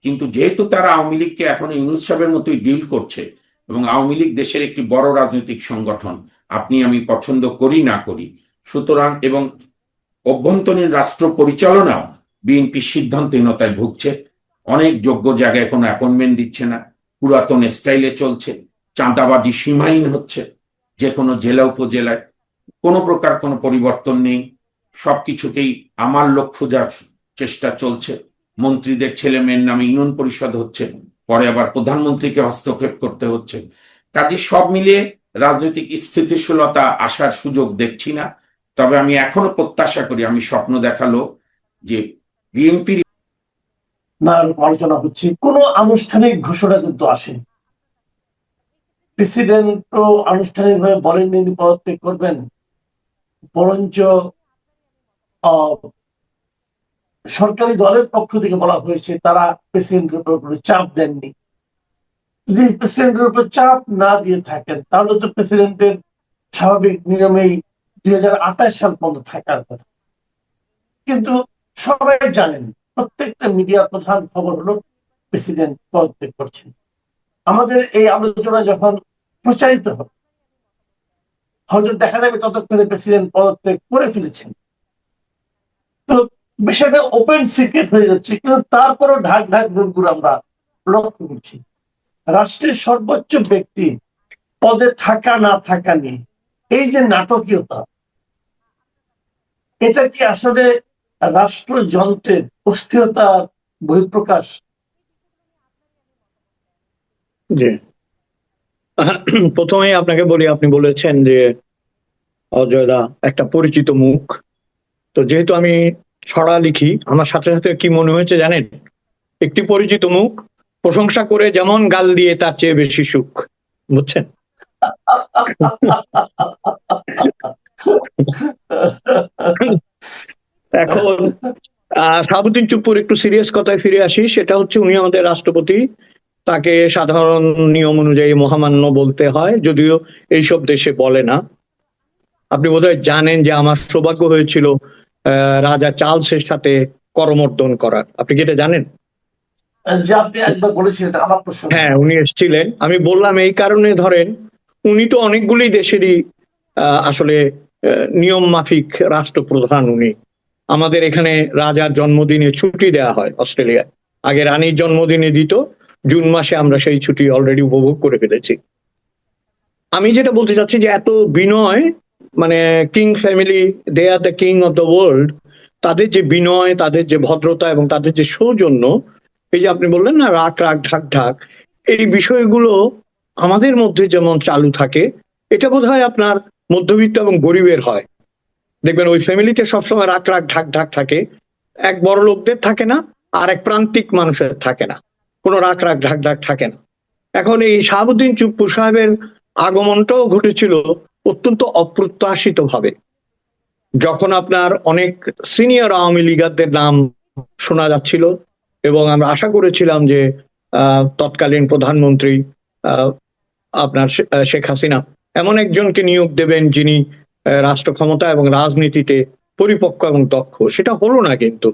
কিন্তু যেহেতু তারা আওয়ামী লীগকে এখন ইউনূস সাহেবের মতোই ডিল করছে, এবং আওয়ামী লীগ দেশের একটি বড় রাজনৈতিক সংগঠন, আপনি আমি পছন্দ করি না করি, সুতরাং এবং অভ্যন্তরীণ রাষ্ট্র পরিচালনাও বিএনপি সিদ্ধান্তহীনতায় ভুগছে। অনেক যোগ্য জায়গায় কোনো অ্যাপয়েন্টমেন্ট দিচ্ছে না, পুরাতন স্টাইলে চলছে, চাঁদাবাজি সীমাহীন হচ্ছে, যে কোনো জেলা উপজেলায় কোনো প্রকার কোনো পরিবর্তন নেই, সবকিছুকেই আমার লোক খোঁজার চেষ্টা চলছে। মন্ত্রীদের ছেলে মেয়ের নামে ইউনিয়ন পরিষদ হচ্ছে, পরে আবার প্রধানমন্ত্রীকে হস্তক্ষেপ করতে হচ্ছে। কাজে সব মিলিয়ে রাজনৈতিক স্থিতিশীলতা আসার সুযোগ দেখছি না। তবে আমি এখনো প্রত্যাশা করি, আমি স্বপ্ন দেখালো যে বিএনপির আলোচনা হচ্ছে, কোনো আনুষ্ঠানিক ঘোষণা কিন্তু আসেনি। প্রেসিডেন্টও আনুষ্ঠানিকভাবে বলেননি তিনি পদত্যাগ করবেন, বরঞ্চ সরকারি দলের পক্ষ থেকে বলা হয়েছে তারা প্রেসিডেন্টের উপর চাপ দেননি। যদি প্রেসিডেন্টের উপর চাপ না দিয়ে থাকেন তাহলে তো প্রেসিডেন্টের স্বাভাবিক নিয়মেই 2028 সাল পর্যন্ত থাকার কথা। কিন্তু সবাই জানেন, প্রত্যেকটা মিডিয়ার প্রধান খবর হলো প্রেসিডেন্ট পদত্যাগ করছেন। আমাদের এই আলোচনা যখন প্রচারিত হবে, হয়তো দেখা যাবে ততক্ষণে প্রেসিডেন্ট পদত্যাগ করে ফেলেছেন। তো বিষয়টা ওপেন সিক্রেট হয়ে যাচ্ছে, কিন্তু তারপরও ঢাক ঢাক গুড়গুড় আমরা লক্ষ্য করছি। রাষ্ট্রের সর্বোচ্চ ব্যক্তি পদে থাকা না থাকা নিয়ে এই যে নাটকীয়তা, এটা কি আসলে রাষ্ট্রযন্ত্রের অস্থিরতার বহিঃপ্রকাশ? জি, প্রথমেই আপনাকে বলি, আপনি বলেছেন যে অজয়দা একটা পরিচিত মুখ। তো যেহেতু আমি ছড়া লিখি, আমার সাথে সাথে কি মনে হয়েছে জানেন, একটি পরিচিত মুখ প্রশংসা করে যেমন গাল দিয়ে তার চেয়ে বেশি সুখ, বুঝছেন? এখন শাহাবুদ্দিন চুপ্পুর একটু সিরিয়াস কথায় ফিরে আসি। সেটা হচ্ছে উনি আমাদের রাষ্ট্রপতি, তাকে সাধারণ নিয়ম অনুযায়ী মহামান্য বলতে হয়, যদিও এইসব দেশে বলে না। আপনি বোধহয় জানেন যে আমার সৌভাগ্য হয়েছিল রাজা চার্লসের সাথে করমর্দন করার। আপনি কি এটা জানেন? যে আপনি একবার বলেছিলেন, আমার প্রশ্ন। হ্যাঁ, উনি এসেছিলেন। আমি বললাম এই কারণে, ধরেন উনি তো অনেকগুলি দেশেরই আসলে নিয়ম মাফিক রাষ্ট্রপ্রধান। উনি আমাদের এখানে রাজার জন্মদিনে ছুটি দেওয়া হয় অস্ট্রেলিয়ায়, আগে রানীর জন্মদিনে দিত, জুন মাসে আমরা সেই ছুটি অলরেডি উপভোগ করে ফেলেছি। আমি যেটা বলতে চাচ্ছি যে এত বিনয়, মানে king family, they are the king of the world, তাদের যে বিনয়, তাদের যে ভদ্রতা এবং তাদের যে সৌজন্য, এই যে আপনি বললেন না রাগ রাগ ঢাক ঢাক, এই বিষয়গুলো আমাদের মধ্যে যেমন চালু থাকে, এটা বোধহয় আপনার মধ্যবিত্ত এবং গরিবের হয়। দেখবেন ওই ফ্যামিলিতে সবসময় রাগ রাগ ঢাক ঢাক থাকে, এক বড় লোকদের থাকে না, আর এক প্রান্তিক মানুষের থাকে না, কোনো রাগ রাগ ঢাক ঢাক থাকে না। এখন এই শাহাবুদ্দিন চুপ্পু সাহেবের আগমনটাও ঘটেছিল অত্যন্ত অপ্রত্যাশিত ভাবে, যখন আপনার অনেক সিনিয়র আওয়ামী লীগারদের নাম শোনা যাচ্ছিল, এবং আমরা আশা করেছিলাম যে তৎকালীন প্রধানমন্ত্রী আপনার শেখ হাসিনা এমন একজনকে নিয়োগ দেবেন যিনি রাষ্ট্র ক্ষমতা এবং রাজনীতিতে পরিপক্ক এবং দক্ষ। সেটা হলো না, কিন্তু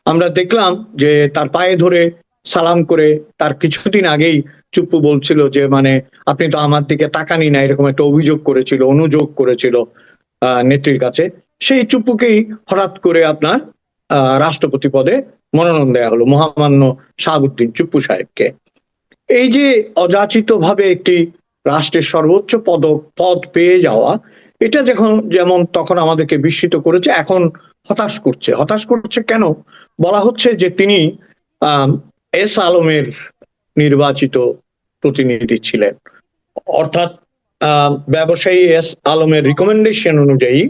আমরা দেখলাম যে তার পায়ে ধরে সালাম করে তার কিছুদিন আগেই চুপ্পু বলছিল যে মানে আপনি তো আমার দিকে তাকানি না, এরকম একটা অভিযোগ করেছিল, অনুযোগ করেছিল নেত্রীর কাছে। সেই চুপ্পুকেই হঠাৎ করে আপনার রাষ্ট্রপতি পদে মনোনয়ন দেওয়া হলো, মহামান্য শাহাবুদ্দিন চুপ্পু সাহেবকে। এই যে অযাচিত ভাবে একটি রাষ্ট্রের সর্বোচ্চ পদ পেয়ে যাওয়া, এটা যেমন তখন আমাদেরকে বিস্মিত করেছে, এখন হতাশ করছে কেন? বলা হচ্ছে যে তিনি এস আলমের নির্বাচিত প্রতিনিধি ছিলেন, অর্থাৎ ব্যবসায়ী এস আলমের রিকমেন্ডেশন অনুযায়ী।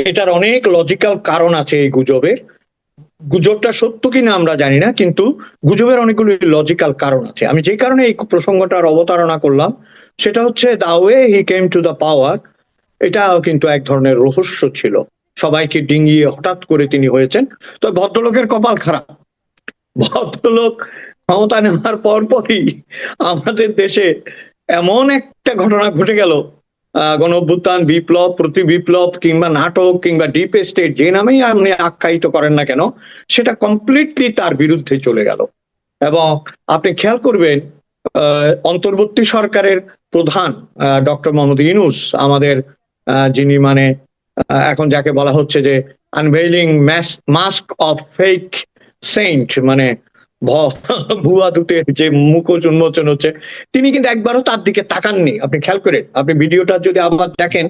এটার অনেক লজিক্যাল কারণ আছে এই গুজবের। গুজবটা সত্য কিনা আমরা জানি না, কিন্তু গুজবের অনেকগুলি লজিক্যাল কারণ আছে। আমি যে কারণে এই প্রসঙ্গটার অবতারণা করলাম সেটা হচ্ছে the way he came to the power, এটাও কিন্তু এক ধরনের রহস্য ছিল। সবাইকে ডিঙিয়ে হঠাৎ করে তিনি হয়েছেন। তো ভদ্রলোকের কপাল খারাপ, ভদ্রলোক ক্ষমতা নেওয়ার পরপরই আমাদের দেশে এমন একটা ঘটনা ঘটে গেল, গণ অভ্যুত্থান, বিপ্লব, প্রতি বিপ্লব কিংবা নাটক কিংবা ডিপ স্টেট, যে নামেই আপনি আখ্যায়িত করেন না কেন, সেটা কমপ্লিটলি তার বিরুদ্ধে চলে গেল। এবং আপনি খেয়াল করবেন অন্তর্বর্তী সরকারের প্রধান ডক্টর মোহাম্মদ ইউনূস, আমাদের যিনি মানে এখন যাকে বলা হচ্ছে যে আনভেইলিং মাস্ক অফ ফেক সেন্ট, মানে ভুয়া দূতের যে মুখোশ উন্মোচন হচ্ছে, তিনি কিন্তু একবারও তার দিকে তাকাননি। আপনি খেয়াল করে আপনি ভিডিওটা যদি আবার দেখেন,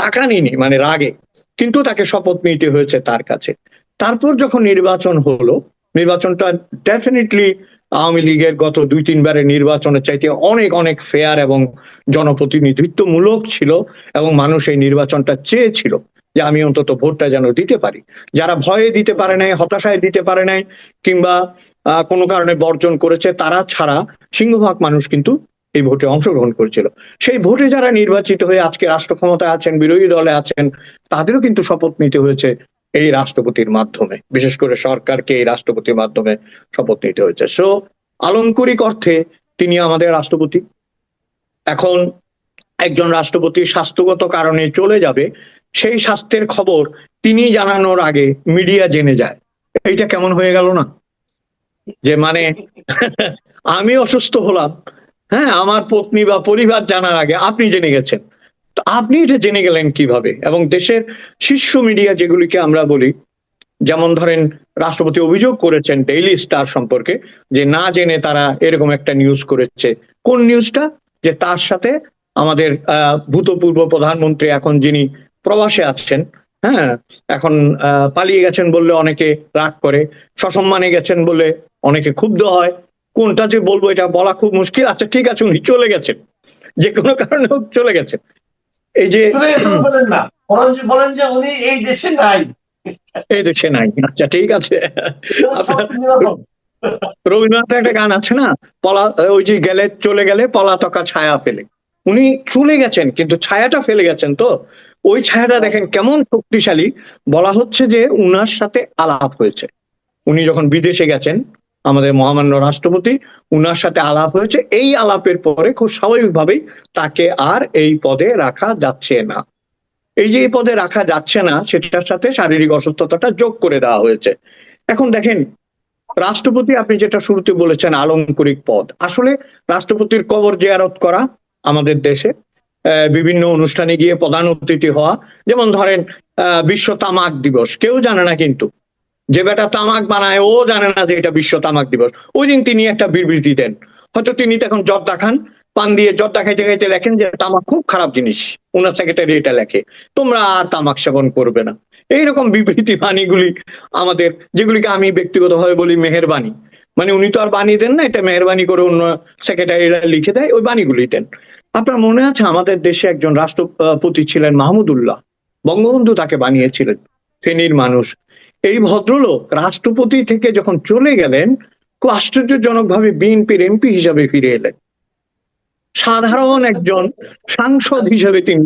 তাকাননি মানে রাগে, কিন্তু তাকে শপথ নিতে হয়েছে তার কাছে। তারপর যখন নির্বাচন হলো, নির্বাচনটা ডেফিনেটলি আওয়ামী লীগের গত 2-3 বারের নির্বাচনের চাইতে অনেক অনেক ফেয়ার এবং জনপ্রতিনিধিত্বমূলক ছিল, এবং মানুষ এই নির্বাচনটা চেয়েছিল যে আমি অন্তত ভোটটা যেন দিতে পারি। যারা ভয়ে দিতে পারে নাই, হতাশায় দিতে পারে নাই, কিংবা কোনো কারণে বর্জন করেছে, তারা ছাড়া সিংহভাগ মানুষ কিন্তু এই ভোটে অংশগ্রহণ করেছিল। সেই ভোটে যারা নির্বাচিত হয়ে আজকে রাষ্ট্র ক্ষমতায় আছেন, বিরোধী দলে আছেন, তাদেরও কিন্তু শপথ নিতে হয়েছে এই রাষ্ট্রপতির মাধ্যমে, বিশেষ করে সরকারকে এই রাষ্ট্রপতির মাধ্যমে শপথ নিতে হয়েছে। সো আলংকরিক অর্থে তিনি আমাদের রাষ্ট্রপতি। এখন একজন রাষ্ট্রপতি স্বাস্থ্যগত কারণে চলে যাবে, সেই স্বাস্থ্যের খবর তিনি জানানোর আগে মিডিয়া জেনে যায়। এইটা কেমন হয়ে গেল না? যে মানে আমি অসুস্থ হলাম, হ্যাঁ, আমার পত্নী বা পরিবার জানার আগে আপনি জেনে গেছেন। তো আপনি এটা জেনে গেলেন কিভাবে? এবং দেশের শীর্ষ মিডিয়া যেগুলিকে আমরা বলি, যেমন ধরেন রাষ্ট্রপতি অভিযোগ করেছেন ডেইলি স্টার সম্পর্কে যে না জেনে তারা এরকম একটা নিউজ করেছে। কোন নিউজটা? যে তার সাথে আমাদের ভূতপূর্ব প্রধানমন্ত্রী, এখন যিনি প্রবাসে আছেন, হ্যাঁ, এখন পালিয়ে গেছেন বললে অনেকে রাগ করে, সসম্মানে গেছেন বলে অনেকে ক্ষুব্ধ হয়। কোনটা যে বলবো এটা বলা খুব মুশকিল। আচ্ছা ঠিক আছে, উনি চলে গেছেন, যে কোনো কারণে চলে গেছেন। এই যে বলেন না, বলেন যে উনি এই দেশে নাই, এই দেশে নাই। আচ্ছা ঠিক আছে, রবীন্দ্রনাথের একটা গান আছে না, ওই যে চলে গেলে পলাতকা ছায়া ফেলে। উনি চলে গেছেন কিন্তু ছায়াটা ফেলে গেছেন। তো ওই ছায়াটা দেখেন কেমন শক্তিশালী। বলা হচ্ছে যে উনার সাথে আলাপ হয়েছে, উনি যখন বিদেশে গেছেন, আমাদের মহামান্য রাষ্ট্রপতি, উনার সাথে আলাপ হয়েছে। এই আলাপের পরে খুব স্বাভাবিকভাবেই তাকে আর এই পদে রাখা যাচ্ছে না। এই যে এই পদে রাখা যাচ্ছে না, সেটার সাথে শারীরিক অসুস্থতাটা যোগ করে দেওয়া হয়েছে। এখন দেখেন, রাষ্ট্রপতি, আপনি যেটা শুরুতে বলেছেন আলংকরিক পদ, আসলে রাষ্ট্রপতির কবর জিয়ারত করা আমাদের দেশে, বিভিন্ন অনুষ্ঠানে গিয়ে প্রধান অতিথি হওয়া, যেমন ধরেন বিশ্ব তামাক দিবস, কেউ জানে না, কিন্তু যে বেটা তামাক বানায় ও জানে না যে এটা বিশ্ব তামাক দিবস। ওই দিন তিনি একটা বিবৃতি দেন, হয়তো তিনি তখন জর্দা খান, পান দিয়ে জর্দা খাইতে খাইতে লেখেন যে তামাক খুব খারাপ জিনিস, ওনার সেক্রেটারি এটা লেখে, তোমরা আর তামাক সেবন করবে না। এইরকম বিবৃতি বাণীগুলি আমাদের, যেগুলিকে আমি ব্যক্তিগতভাবে বলি মেহেরবানি, মানে উনি তো আর বানিয়ে দেন না, এটা মেহেরবানি করে অন্য সেক্রেটারিরা লিখে দেয়, ওই বাণীগুলি দেন। আপনার মনে আছে আমাদের দেশে একজন রাষ্ট্রপতি ছিলেন মাহমুদুল্লাহ, বঙ্গবন্ধু তাকে বানিয়েছিলেন, ফেনীর মানুষ। এই ভদ্রলোক রাষ্ট্রপতি থেকে যখন চলে গেলেন, খুব আশ্চর্যজনক ভাবে বিএনপির এমপি হিসাবে ফিরে এলেন, সাধারণ একজন সাংসদ হিসেবে তিনি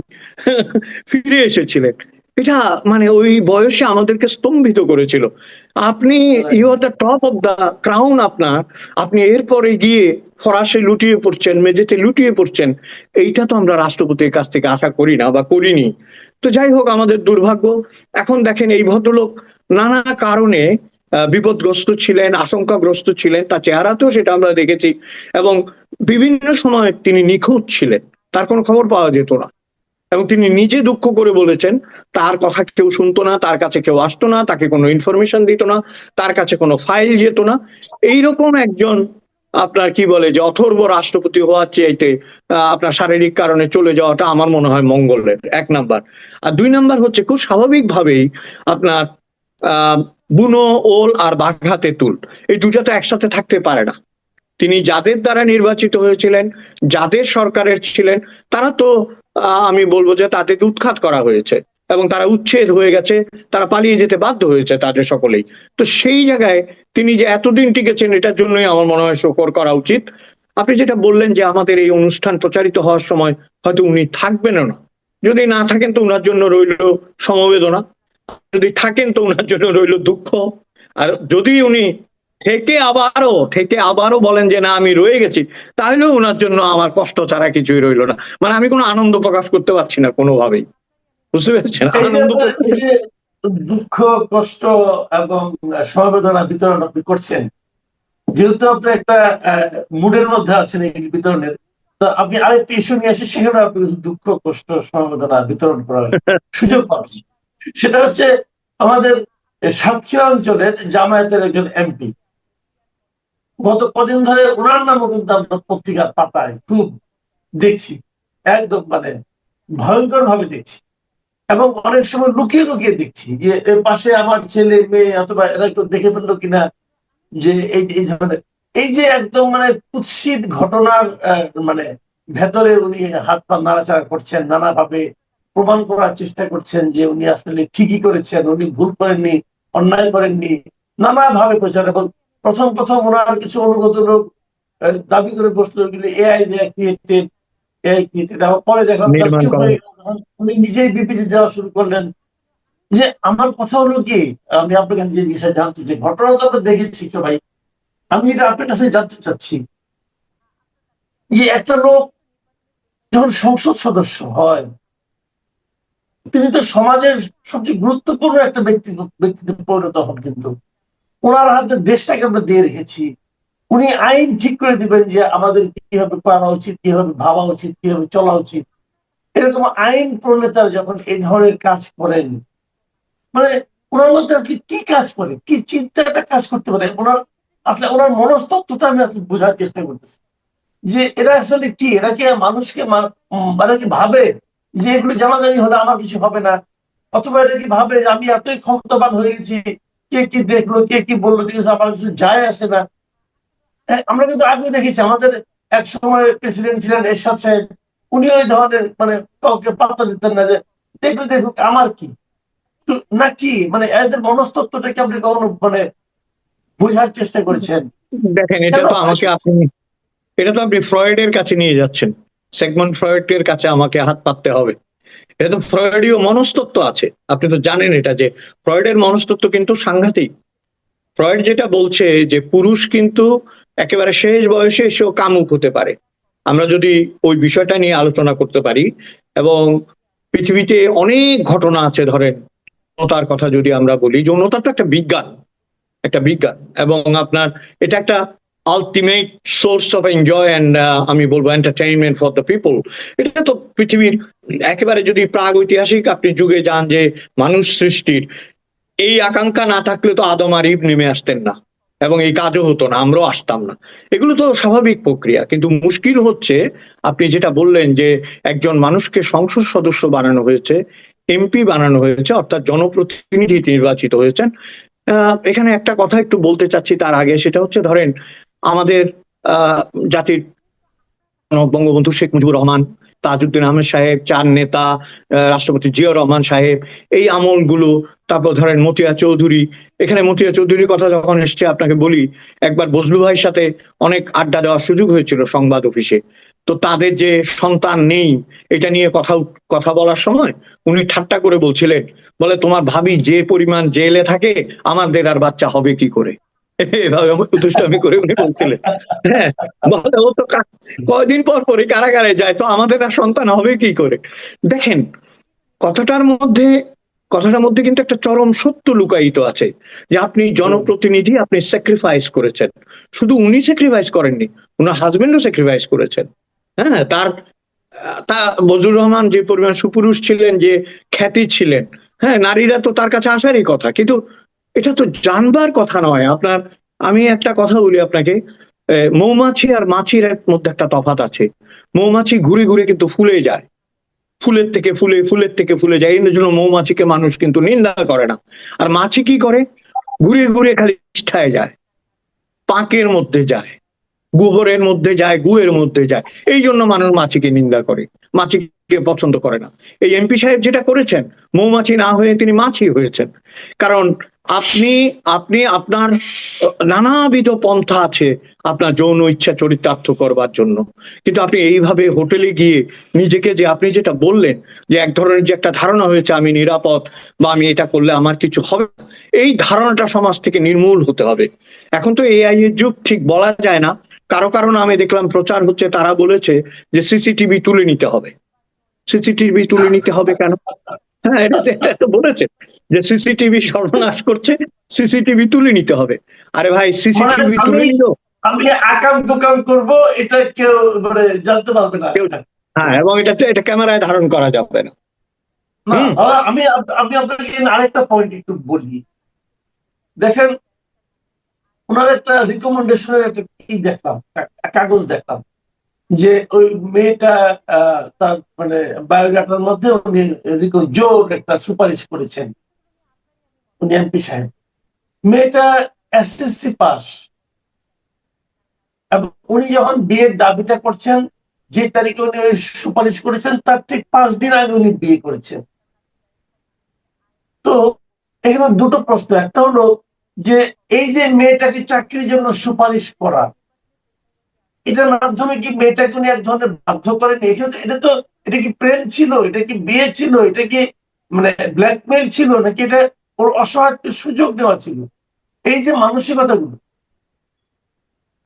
ফিরে এসেছিলেন। এটা মানে ওই বয়সে আমাদেরকে স্তম্ভিত করেছিল। আপনি you are the top of the crown, আপনি এরপরে গিয়ে ফরাসে লুটিয়ে পড়ছেন, মেঝেতে লুটিয়ে পড়ছেন, এইটা তো আমরা রাষ্ট্রপতির কাছ থেকে আশা করি না বা করিনি। তো যাই হোক, আমাদের দুর্ভাগ্য। এখন দেখেন এই ভদ্রলোক নানা কারণে বিপদগ্রস্ত ছিলেন, আশঙ্কাগ্রস্ত ছিলেন, তার চেহারাতেও সেটা আমরা দেখেছি, এবং বিভিন্ন সময় তিনি নিখোঁজ ছিলেন, তার কোনো খবর পাওয়া যেত না। এবং তিনি নিজে দুঃখ করে বলেছেন তার কথা কেউ শুনতো না, তার কাছে কেউ আসতো না, তাকে কোনো ইনফরমেশন দিত না, তার কাছে কোনো ফাইল যেত না। এইরকম একজন আপনার কি বলে যে অথর্ব রাষ্ট্রপতি হওয়ার চাইতে আপনার শারীরিক কারণে চলে যাওয়াটা আমার মনে হয় মঙ্গলের, 1 নাম্বার। আর 2 নাম্বার হচ্ছে খুব স্বাভাবিকভাবেই আপনার বুনো ওল আর বাঘা তেঁতুল, এই দুটো তো একসাথে থাকতে পারে না। তিনি যাদের দ্বারা নির্বাচিত হয়েছিলেন, যাদের সরকারের ছিলেন, তারা তো আমি বলবো যে তাদেরকে উৎখাত করা হয়েছে এবং তারা উচ্ছেদ হয়ে গেছে, তারা পালিয়ে যেতে বাধ্য হয়েছে তাদের সকলেই। তো সেই জায়গায় তিনি যে এতদিন টিকেছেন, এটার জন্যই আমার মনে হয় শোকর করা উচিত। আপনি যেটা বললেন যে আমাদের এই অনুষ্ঠান প্রচারিত হওয়ার সময় হয়তো উনি থাকবেনও না, যদি না থাকেন তো উনার জন্য রইল সমবেদনা, যদি থাকেন তো উনার জন্য রইল দুঃখ। আর যদি উনি থেকে আবারও বলেন যে না আমি রয়ে গেছি, তাহলেও ওনার জন্য আমার কষ্ট ছাড়া কিছুই রইলো না। মানে আমি কোনো আনন্দ প্রকাশ করতে পারছি না কোনোভাবেই, বুঝতে পেরেছেন? আনন্দ এই যে দুঃখ, কষ্ট এবং সমবেদনা বিতরণ আপনি করছেন, যেহেতু আপনি একটা মুডের মধ্যে আছেন এই বিতরণের, তো আপনি আরেকটি ইস্যু নিয়ে আসে, সেখানে আপনি দুঃখ, কষ্ট, সমবেদনা বিতরণ করার সুযোগ পাচ্ছেন। সেটা হচ্ছে আমাদের সাতক্ষীরা অঞ্চলের জামায়াতের একজন এমপি। গত কদিন ধরে ওনার নামও কিন্তু আমরা পত্রিকার পাতায় খুব দেখছি, একদম মানে ভয়ঙ্কর ভাবে দেখছি, এবং অনেক সময় লুকিয়ে লুকিয়ে দেখছি যে এর পাশে আমার ছেলে মেয়ে অথবা এরা কেউ দেখে ফেললো কিনা, যে এই ধরনের এই যে একদম মানে কুৎসিত ঘটনার মানে ভেতরে উনি হাত পা নাড়াচাড়া করছেন, নানাভাবে প্রমাণ করার চেষ্টা করছেন যে উনি আসলে ঠিকই করেছেন, উনি ভুল করেননি, অন্যায় করেননি, নানাভাবে প্রচার। এবং প্রথম ওনার কিছু অনুগত লোক দাবি করে বসলো এআই দিয়ে ক্রিয়েটেড, এআই ক্রিয়েটেড। আবার পরে দেখলাম তার চুপ হয়ে গেল, উনি নিজেই বিবৃতি দেওয়া শুরু করলেন। যে আমার কথা হলো কি, আমি আপনার কাছে যে জিনিসটা জানতে চাই, ঘটনা তো আমরা দেখেছি সবাই, আমি এটা আপনার কাছে জানতে চাচ্ছি যে একটা লোক যখন সংসদ সদস্য হয়, তিনি তো সমাজের সবচেয়ে গুরুত্বপূর্ণ একটা ব্যক্তিত্বে পরিণত হন, কিন্তু ওনার হাতে দেশটাকে আমরা দিয়ে রেখেছি। উনি আইন ঠিক করে দিবেন যে আমাদের কিভাবে করা উচিত, কিভাবে ভাবা উচিত, কিভাবে চলা উচিত। এরকম আইন প্রণেতারা যখন এই ধরনের কাজ করেন, মানে ওনার মধ্যে আর কি কাজ করে, কি চিন্তাটা কাজ করতে পারে, আসলে ওনার মনস্তত্ত্বটা আমি আসলে বোঝার চেষ্টা করতেছি যে এরা আসলে কি, এরা কি মানুষকে মানে কি ভাবে যে এগুলো জানাজানি হলে আমার কিছু হবে না, অথবা এরা কি ভাবে যে আমি এতই ক্ষমতাবান হয়ে গেছি, কে কি দেখলো, কে কি বললো, ঠিক আছে, আমার কিছু যায় আসে না। আমরা কিন্তু আগে দেখেছি, আমাদের এক সময় প্রেসিডেন্ট ছিলেন এরশাদ সাহেব, উনি ওই ধরনের মানে কাউকে পাত্তা দিতেন না, যে দেখলে দেখুক আমার কি। তো নাকি মানে এদের মনস্তত্ত্বটাকে আপনি কখনো মানে বোঝার চেষ্টা করেছেন? দেখেন, এটা তো আপনি ফ্রয়েডের কাছে নিয়ে যাচ্ছেন, সেগমন্ড ফ্রয়েডের কাছে আমাকে হাত পাততে হবে। এটা তো ফ্রয়েডীয় মনস্তত্ত্ব আছে, আপনি তো জানেন এটা, যে ফ্রয়েডের মনস্তত্ত্ব কিন্তু সাংঘাতিক। ফ্রয়েড যেটা বলছে যে পুরুষ কিন্তু একেবারে শেষ বয়সে এসেও কামুক হতে পারে। আমরা যদি ওই বিষয়টা নিয়ে আলোচনা করতে পারি, এবং পৃথিবীতে অনেক ঘটনা আছে, ধরেন যৌনতার কথা যদি আমরা বলি, যৌনতা তো একটা বিজ্ঞান, এবং আপনার এটা একটা ultimate source of enjoy and আমি বলবো এন্টারটেইনমেন্ট ফর দ্য পিপল। এটা তো পৃথিবীর একেবারে যদি প্রাগ ঐতিহাসিক আপনি যুগে যান, যে মানুষ সৃষ্টির এই আকাঙ্ক্ষা না থাকলে তো আদম আর ইভ নেমে আসতেন না, এবং এই কাজও হতো না, আমরাও আসতাম না। এগুলো তো স্বাভাবিক প্রক্রিয়া। কিন্তু মুশকিল হচ্ছে আপনি যেটা বললেন যে একজন মানুষকে সংসদ সদস্য বানানো হয়েছে, এমপি বানানো হয়েছে, অর্থাৎ জনপ্রতিনিধি নির্বাচিত হয়েছেন। এখানে একটা কথা একটু বলতে চাচ্ছি তার আগে, সেটা হচ্ছে ধরেন আমাদের জাতির বঙ্গবন্ধু শেখ মুজিবুর রহমান, তাজউদ্দিন আহমেদ সাহেব, চার নেতা, রাষ্ট্রপতি জিয়াউর রহমান সাহেব, এই আমলগুলো, তারপর ধরেন মতিয়া চৌধুরী। এখানে মতিয়া চৌধুরীর কথা যখন এসছে, আপনাকে বলি একবার বজলু ভাইয়ের সাথে অনেক আড্ডা দেওয়ার সুযোগ হয়েছিল সংবাদ অফিসে। তো তাদের যে সন্তান নেই এটা নিয়ে কথা বলার সময় উনি ঠাট্টা করে বলছিলেন, বলে তোমার ভাবি যে পরিমাণ জেলে থাকে, আমাদের আর বাচ্চা হবে কি করে। এভাবে দুষ্টামি করে উনি বলছিলেন। হ্যাঁ, বলে ও তো কয়দিন পর পরই কারাগারে যায়, তো আমাদের আর সন্তান হবে কি করে? দেখেন, কথাটার মধ্যে কথাটার মধ্যে কিন্তু একটা চরম সত্য লুকায়িত আছে, যে আপনি জনপ্রতিনিধি, আপনি স্যাক্রিফাইস করেছেন। শুধু উনি স্যাক্রিফাইস করেননি, উনার হাজবেন্ডও স্যাক্রিফাইস করেছেন। হ্যাঁ, তা বজলুর রহমান যে পরিমাণ সুপুরুষ ছিলেন, যে খ্যাতি ছিলেন, হ্যাঁ, নারীরা তো তার কাছে আসারই কথা, কিন্তু এটা তো জানবার কথা নয় আপনার। আমি একটা কথা বলি আপনাকে, মৌমাছি আর মাছির মধ্যে একটা তফাৎ আছে। মৌমাছি ঘুরে ঘুরে কিন্তু ফুলে যায়, ফুলের থেকে ফুলে, ফুলের থেকে ফুলে যায়, এই জন্য মৌমাছিকে মানুষ কিন্তু নিন্দা করে না। আর মাছি কি করে? ঘুরে ঘুরে খালি নিষ্ঠায় যায়, পাঁকের মধ্যে যায়, গোবরের মধ্যে যায়, গুয়ের মধ্যে যায়। এই জন্য মানুষ মাছিকে নিন্দা করে, মাছিকে পছন্দ করে না। এই এমপি সাহেব যেটা করেছেন, মৌমাছি না হয়ে তিনি মাছি হয়েছেন। কারণ আপনি আপনি আপনার নানাবিধ পন্থা আছে আপনার যৌন ইচ্ছা চরিতার্থ করবার জন্য, কিন্তু আপনি এইভাবে হোটেলে গিয়ে নিজেকে, যে আপনি যেটা বললেন, যে এক ধরনের যে একটা ধারণা হয়েছে আমি নিরাপদ, বা আমি এটা করলে আমার কিছু হবে না, এই ধারণাটা সমাজ থেকে নির্মূল হতে হবে। এখন তো এআই এর যুগ, ঠিক বলা যায় না। কারো কারণ আমি দেখলাম প্রচার হচ্ছে, তারা বলেছে যে সিসিটিভি তুলে নিতে হবে। সিসিটিভি তুলে নিতে হবে কেন? হ্যাঁ, এটা তো বলেছে যে সিসিটিভি সর্বনাশ করছে, সিসিটিভি তুলে নিতে হবে। আরে ভাই, সিসিটিভি তুলে নিল, আমি আকাম দোকান করবো, এটা কেউ মানে জানতে পারবে না। হ্যাঁ, এবং এটা ক্যামেরায় ধারণ করা যাবে না। আমি আমি আপনাকে আরেকটা পয়েন্ট একটু বলি। দেখেন, ওনার একটা রিকমেন্ডেশনের একটা কি দেখলাম, কাগজ দেখলাম, যে ওই মেয়েটা তার মানে বায়োডাটার মধ্যে উনি জোর একটা সুপারিশ করেছেন, উনি এমপি সাহেব। মেয়েটা এসএসসি পাস, এবং উনি যখন বিয়ের দাবিটা করছেন, যে তারিখে উনি সুপারিশ করেছেন তার ঠিক 5 দিন আগে উনি বিয়ে করেছেন। তো এখানে দুটো প্রশ্ন, একটা হলো যে এই যে মেয়েটাকে চাকরির জন্য সুপারিশ করা, এটার মাধ্যমে কি মেয়েটাকে উনি এক ধরনের বাধ্য করেন? এটা কি প্রেম ছিল, এটা কি বিয়ে ছিল, এটা কি মানে ব্ল্যাকমেইল ছিল, নাকি এটা ওর অসহায় সুযোগ নেওয়া ছিল? এই যে মানসিকতাগুলো,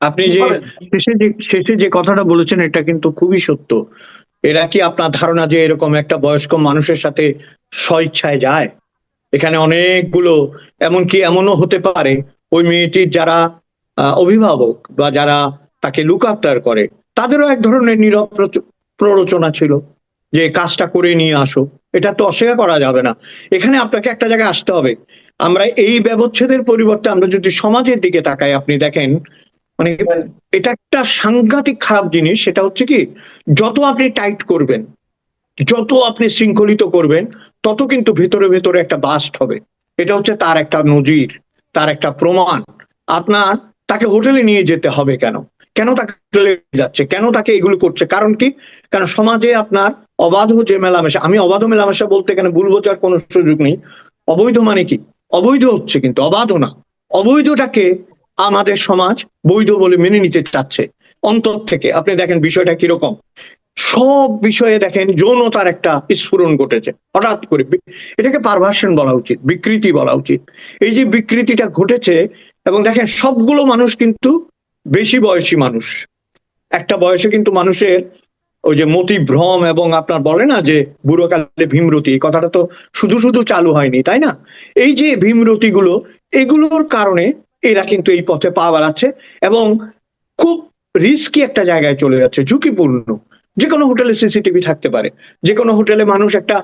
আপনি যে শেষে যে কথাটা বলেছেন, এটা কিন্তু খুবই সত্য। এরা কি আপনার ধারণা যে এরকম একটা বয়স্ক মানুষের সাথে স্বইচ্ছায় যায়? এখানে অনেকগুলো, এমনকি এমনও হতে পারে ওই মেয়েটির যারা অভিভাবক বা যারা তাকে লুক আফটার করে, তাদেরও এক ধরনের নীরব প্ররোচনা ছিল যে কাজটা করে নিয়ে আসো। এটা তো অস্বীকার করা যাবে না। এখানে আপনাকে একটা জায়গায় আসতে হবে। আমরা এই ব্যবচ্ছেদের পরিবর্তে আমরা যদি সমাজের দিকে তাকাই, আপনি দেখেন মানে এটা একটা সাংঘাতিক খারাপ জিনিস। সেটা হচ্ছে কি, যত আপনি টাইট করবেন, যত আপনি শৃঙ্খলিত করবেন, তত কিন্তু ভেতরে ভেতরে একটা বাস্ট হবে। এটা হচ্ছে তার একটা নজির, তার একটা প্রমাণ। আপনার তাকে হোটেলে নিয়ে যেতে হবে কেন? কেন তাকে হোটেলে যাচ্ছে, কেন তাকে এগুলো করছে? কারণ কি? কারণ সমাজে আপনার অবাধ যে মেলামেশা, আমি অবাধ মেলামেশা বলতে এখানে ভুল বোঝার কোনো সুযোগ নেই। অবৈধ মানে কি? অবৈধ হচ্ছে, কিন্তু অবাধ না। অবৈধটাকে আমাদের সমাজ বৈধ বলে মেনে নিতে চাচ্ছে অন্তর থেকে। আপনি দেখেন বিষয়টা কিরকম, সব বিষয়ে দেখেন যৌনতার একটা স্ফুরণ ঘটেছে হঠাৎ করে। এটাকে পারভার্সন বলা উচিত, বিকৃতি বলা উচিত। এই যে বিকৃতিটা ঘটেছে, এবং দেখেন সবগুলো মানুষ কিন্তু বেশি বয়সী মানুষ। একটা বয়সে কিন্তু মানুষের ওই যে মতিভ্রম, এবং আপনার বলে না যে বুড়োকালে ভীমরতি, এই কথাটা তো শুধু শুধু চালু হয়নি, তাই না? এই যে ভীমরতি গুলো, এগুলোর কারণে এরা কিন্তু এই পথে পা বাড়াচ্ছে, এবং খুব রিস্কি একটা জায়গায় চলে যাচ্ছে, ঝুঁকিপূর্ণ। যে কোনো হোটেলে সিসিটিভি থাকতে পারে, যে কোনো হোটেলে মানুষ একটা,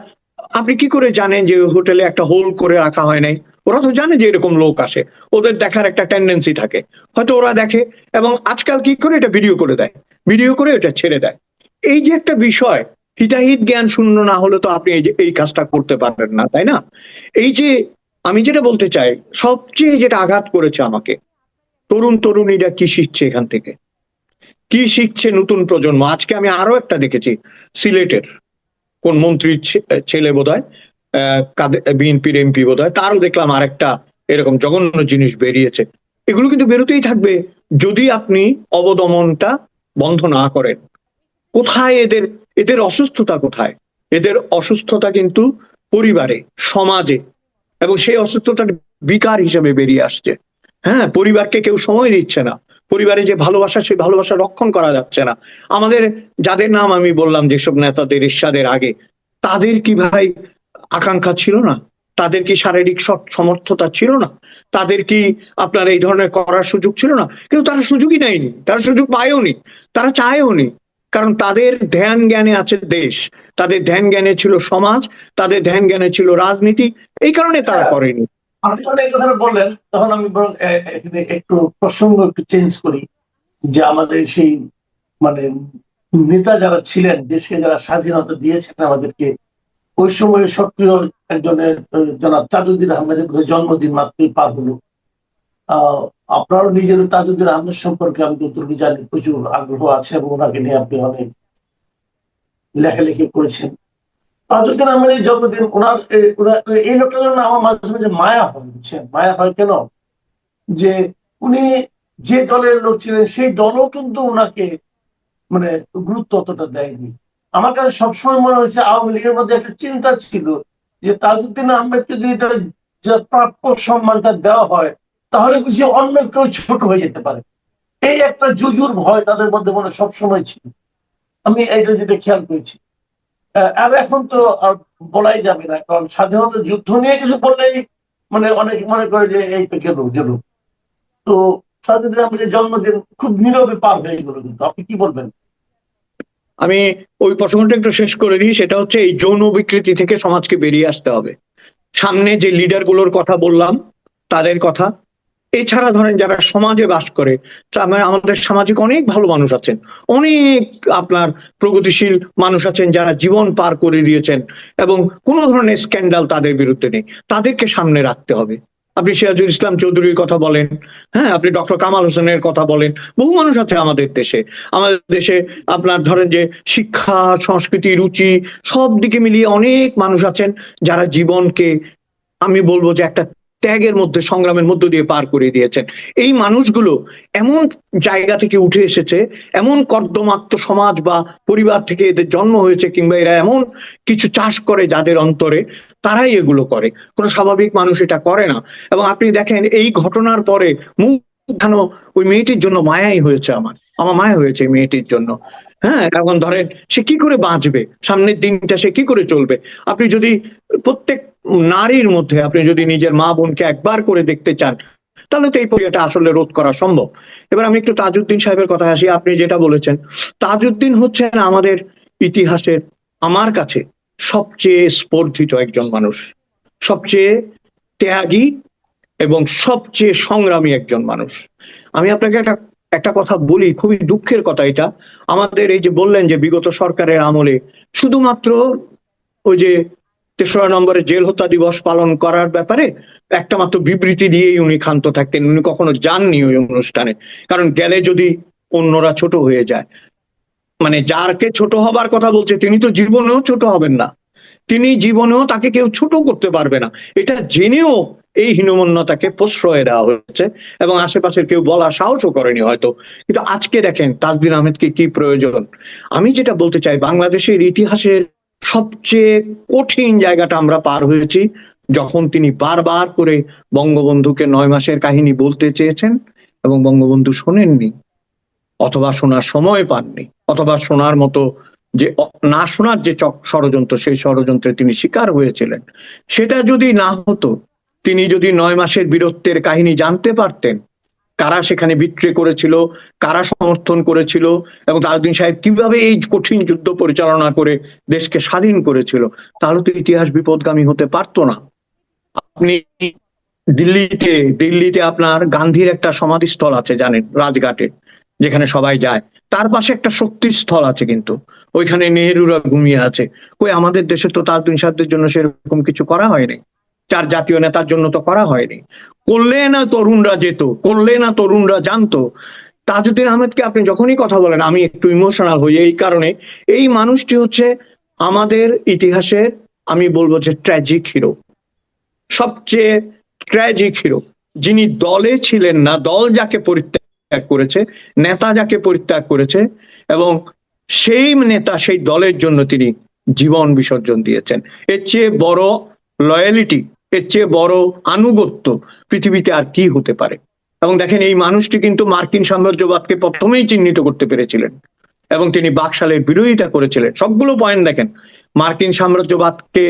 আপনি কি করে জানেন যে হোটেলে একটা হোল করে রাখা হয় নাই? ওরা তো জানে যে এরকম লোক আসে, ওদের দেখার একটা টেন্ডেন্সি থাকে, হয়তো ওরা দেখে, এবং আজকাল কি করে এটা ভিডিও করে দেয়, ভিডিও করে এটা ছেড়ে দেয়। এই যে একটা বিষয়, হিতাহিত জ্ঞান শূন্য না হলে তো আপনি এই কাজটা করতে পারবেন না, তাই না? এই যে আমি যেটা বলতে চাই, সবচেয়ে যেটা আঘাত করেছে আমাকে, তরুণ তরুণীরা কি শিখছে এখান থেকে, কি শিখছে নতুন প্রজন্ম? আজকে আমি আরো একটা দেখেছি, সিলেটের কোন মন্ত্রীর ছেলে বোধহয়, বিএনপির এমপি বোধহয়, তারও দেখলাম আরেকটা এরকম জঘন্য জিনিস বেরিয়েছে। এগুলো কিন্তু বেরোতেই থাকবে যদি আপনি অবদমনটা বন্ধ না করেন। কোথায় এদের এদের অসুস্থতা কোথায়? এদের অসুস্থতা কিন্তু পরিবারে, সমাজে, এবং সেই অসুস্থতার বিকার হিসেবে বেরিয়ে আসছে। হ্যাঁ, পরিবারকে কেউ সময় দিচ্ছে না, পরিবারে যে ভালোবাসা সেই ভালোবাসা রক্ষণ করা যাচ্ছে না। আমাদের যাদের নাম আমি বললাম, যেসব নেতাদের এরশাদের আগে, তাদের কি ভাই আকাঙ্ক্ষা ছিল না? তাদের কি শারীরিক সমর্থতা ছিল না? তাদের কি আপনার এই ধরনের করার সুযোগ ছিল না? কিন্তু তারা সুযোগই নেয়নি, তারা সুযোগ পায়ওনি, তারা চায়ওনি। কারণ তাদের ধ্যান জ্ঞানে আছে দেশ, তাদের ধ্যান জ্ঞানে ছিল সমাজ, তাদের ধ্যান জ্ঞানে ছিল রাজনীতি, এই কারণে তারা করেনি। আপনি যখন এই কথাটা বললেন তখন আমি বরং এখানে একটু প্রসঙ্গ একটু চেঞ্জ করি, যে আমাদের সেই মানে নেতা যারা ছিলেন, দেশকে যারা স্বাধীনতা দিয়েছেন আমাদেরকে, ওই সময় সক্রিয় একজনের জনাব তাজউদ্দিন আহমেদের জন্মদিন মাত্রই পার হলো। আপনারও নিজের তাজউদ্দিন আহমেদ সম্পর্কে আমি যতটুকু জানি প্রচুর আগ্রহ আছে এবং ওনাকে নিয়ে আপনি অনেক লেখালেখি করেছেন। তাজউদ্দিন আহমেদের জন্মদিন, এই লোকটার জন্য আমার মাঝে মাঝে মায়া হয়, বুঝছেন? মায়া হয় কেন? যে উনি যে দলের লোক ছিলেন সেই দলও কিন্তু ওনাকে মানে গুরুত্ব অতটা দেয়নি। আমার কাছে সবসময় মনে হয়েছে আওয়ামী লীগের মধ্যে একটা চিন্তা ছিল যে তাজউদ্দিন আহমেদকে যদি তার যে প্রাপ্য সম্মানটা দেওয়া হয় তাহলে বুঝি অন্য কেউ ছোট হয়ে যেতে পারে, এই একটা জুজুর ভয় তাদের মধ্যে মনে সবসময় ছিল। আমি এইটা যেটা খেয়াল করেছি। আর এখন তো আর বলাই যাবে না, কারণ স্বাধীনতা যুদ্ধ নিয়ে কিছু বললেই মানে অনেকে মনে করে যে এই তো গেল। তো তাজউদ্দিন আহমেদের জন্মদিন খুব নীরবে পার হয়ে গেল, কিন্তু আপনি কি বলবেন? আমি ওই প্রসঙ্গটা একটু শেষ করে দিই, সেটা হচ্ছে এই যৌন বিকৃতি থেকে সমাজকে বেরিয়ে আসতে হবে। সামনে যে লিডার গুলোর কথা বললাম তাদের কথা, এছাড়া ধরেন যারা সমাজে বাস করে, আমাদের সামাজিক অনেক ভালো মানুষ আছেন, অনেক আপনার প্রগতিশীল মানুষ আছেন যারা জীবন পার করে দিয়েছেন এবং কোনো ধরনের স্ক্যান্ডাল তাদের বিরুদ্ধে নেই, তাদেরকে সামনে রাখতে হবে। আপনি সিরাজুল ইসলাম চৌধুরীর কথা বলেন, হ্যাঁ, আপনি ডক্টর কামাল হোসেনের কথা বলেন, বহু মানুষ আছে আমাদের দেশে। আমাদের দেশে আপনার ধরেন যে শিক্ষা, সংস্কৃতি, রুচি সব দিকে মিলিয়ে অনেক মানুষ আছেন যারা জীবনকে আমি বলবো যে একটা ত্যাগের মধ্যে, সংগ্রামের মধ্য দিয়ে পার করে দিয়েছেন। এই মানুষগুলো এমন জায়গা থেকে উঠে এসেছে, এমন কর্দমাক্ত সমাজ বা পরিবার থেকে এদের জন্ম হয়েছে, কিংবা এরা এমন কিছু চাষ করে যাদের অন্তরে, তারাই এগুলো করে, কোনো স্বাভাবিক মানুষ এটা করে না। এবং আপনি দেখেন এই ঘটনার পরে মুখ উঠানো ওই মেয়েটির জন্য মায়াই হয়েছে, আমার মায়া হয়েছে এই মেয়েটির জন্য। হ্যাঁ, কারণ ধরেন সে কি করে বাঁচবে, সামনের দিনটা সে কি করে চলবে? আপনি যদি প্রত্যেক নারীর মধ্যে আপনি যদি নিজের মা বোনকে একবার করে দেখতে চান, তাহলে তো এই প্রক্রিয়াটা আসলে রোধ করা সম্ভব। এবার আমি একটু তাজউদ্দিন সাহেবের কথা আসি। আপনি যেটা বলেছেন, তাজউদ্দিন হচ্ছেন আমাদের ইতিহাসের আমার কাছে সবচেয়ে স্পর্ধিত একজন মানুষ, সবচেয়ে ত্যাগী এবং সবচেয়ে সংগ্রামী একজন মানুষ। আমি আপনাকে একটা কথা বলি, খুবই দুঃখের কথা এটা। আমাদের এই যে বললেন যে বিগত সরকারের আমলে শুধুমাত্র ওই যে ৩রা নম্বরে জেল হত্যা দিবস পালন করার ব্যাপারে একটা মাত্র বিবৃতি দিয়েই উনি ক্ষান্ত থাকতেন, উনি কখনো যাননি ওই অনুষ্ঠানে। কারণ গেলে যদি অন্যরা ছোট হয়ে যায়, মানে যারকে ছোট হবার কথা বলছে তিনি তো জীবনেও ছোট হবেন না, তিনি জীবনেও তাকে কেউ ছোট করতে পারবে না, এটা জেনেও এই হীনমন্যতাকে প্রশ্রয় দেওয়া হয়েছে এবং আশেপাশের কেউ বলা সাহসও করেনি হয়তো। কিন্তু আজকে দেখেন তাজউদ্দিন আহমেদকে কি প্রয়োজন। আমি যেটা বলতে চাই, বাংলাদেশের ইতিহাসের সবচেয়ে কঠিন জায়গাটা আমরা পার হয়েছি যখন তিনি বারবার করে বঙ্গবন্ধুকে ৯ মাসের কাহিনী বলতে চেয়েছেন এবং বঙ্গবন্ধু শোনেননি, অথবা শোনার সময় পাননি, অথবা শোনার মতো যে না শোনার যে ষড়যন্ত্র, সেই ষড়যন্ত্রে তিনি শিকার হয়েছিলেন। সেটা যদি না হতো, তিনি যদি ৯ মাসের বীরত্বের কাহিনী জানতে পারতেন, কারা সেখানে বিক্রি করেছিল, কারা সমর্থন করেছিল এবং তাজউদ্দিন সাহেব কিভাবে এই কঠিন যুদ্ধ পরিচালনা করে দেশকে স্বাধীন করেছিল, তাহলে তো ইতিহাস বিপদগামী হতে পারতো না। আপনি দিল্লিতে আপনার গান্ধীর একটা সমাধিস্থল আছে জানেন, রাজঘাটে, যেখানে সবাই যায়। তার পাশে একটা শক্তিস্থল আছে, কিন্তু ওইখানে নেহরুরা ঘুমিয়ে আছে। কই আমাদের দেশে তো তাজউদ্দিন সাহেবদের জন্য সেরকম কিছু করা হয়নি, 4 জাতীয় নেতার জন্য তো করা হয়নি। করলে না তরুণরা যেত, করলে না তরুণরা জানতো। তাজউদ্দিন আহমেদকে আপনি যখনই কথা বলেন আমি একটু ইমোশনাল হই, এই কারণে এই মানুষটি হচ্ছে আমাদের ইতিহাসের আমি বলবো যে ট্র্যাজিক হিরো, সবচেয়ে ট্র্যাজিক হিরো, যিনি দলে ছিলেন না, দল যাকে পরিত্যাগ করেছে, নেতা যাকে পরিত্যাগ করেছে, এবং সেই নেতা সেই দলের জন্য তিনি জীবন বিসর্জন দিয়েছেন। এর চেয়ে বড় লয়ালিটি, এর চেয়ে বড় আনুগত্য পৃথিবীতে আর কি হতে পারে? এবং দেখেন এই মানুষটি কিন্তু মার্কিন সাম্রাজ্যবাদকে প্রথমেই চিহ্নিত করতে পেরেছিলেন এবং তিনি বাকশালের বিরোধিতা করেছিলেন। সবগুলো পয়েন্ট দেখেন, মার্কিন সাম্রাজ্যবাদকে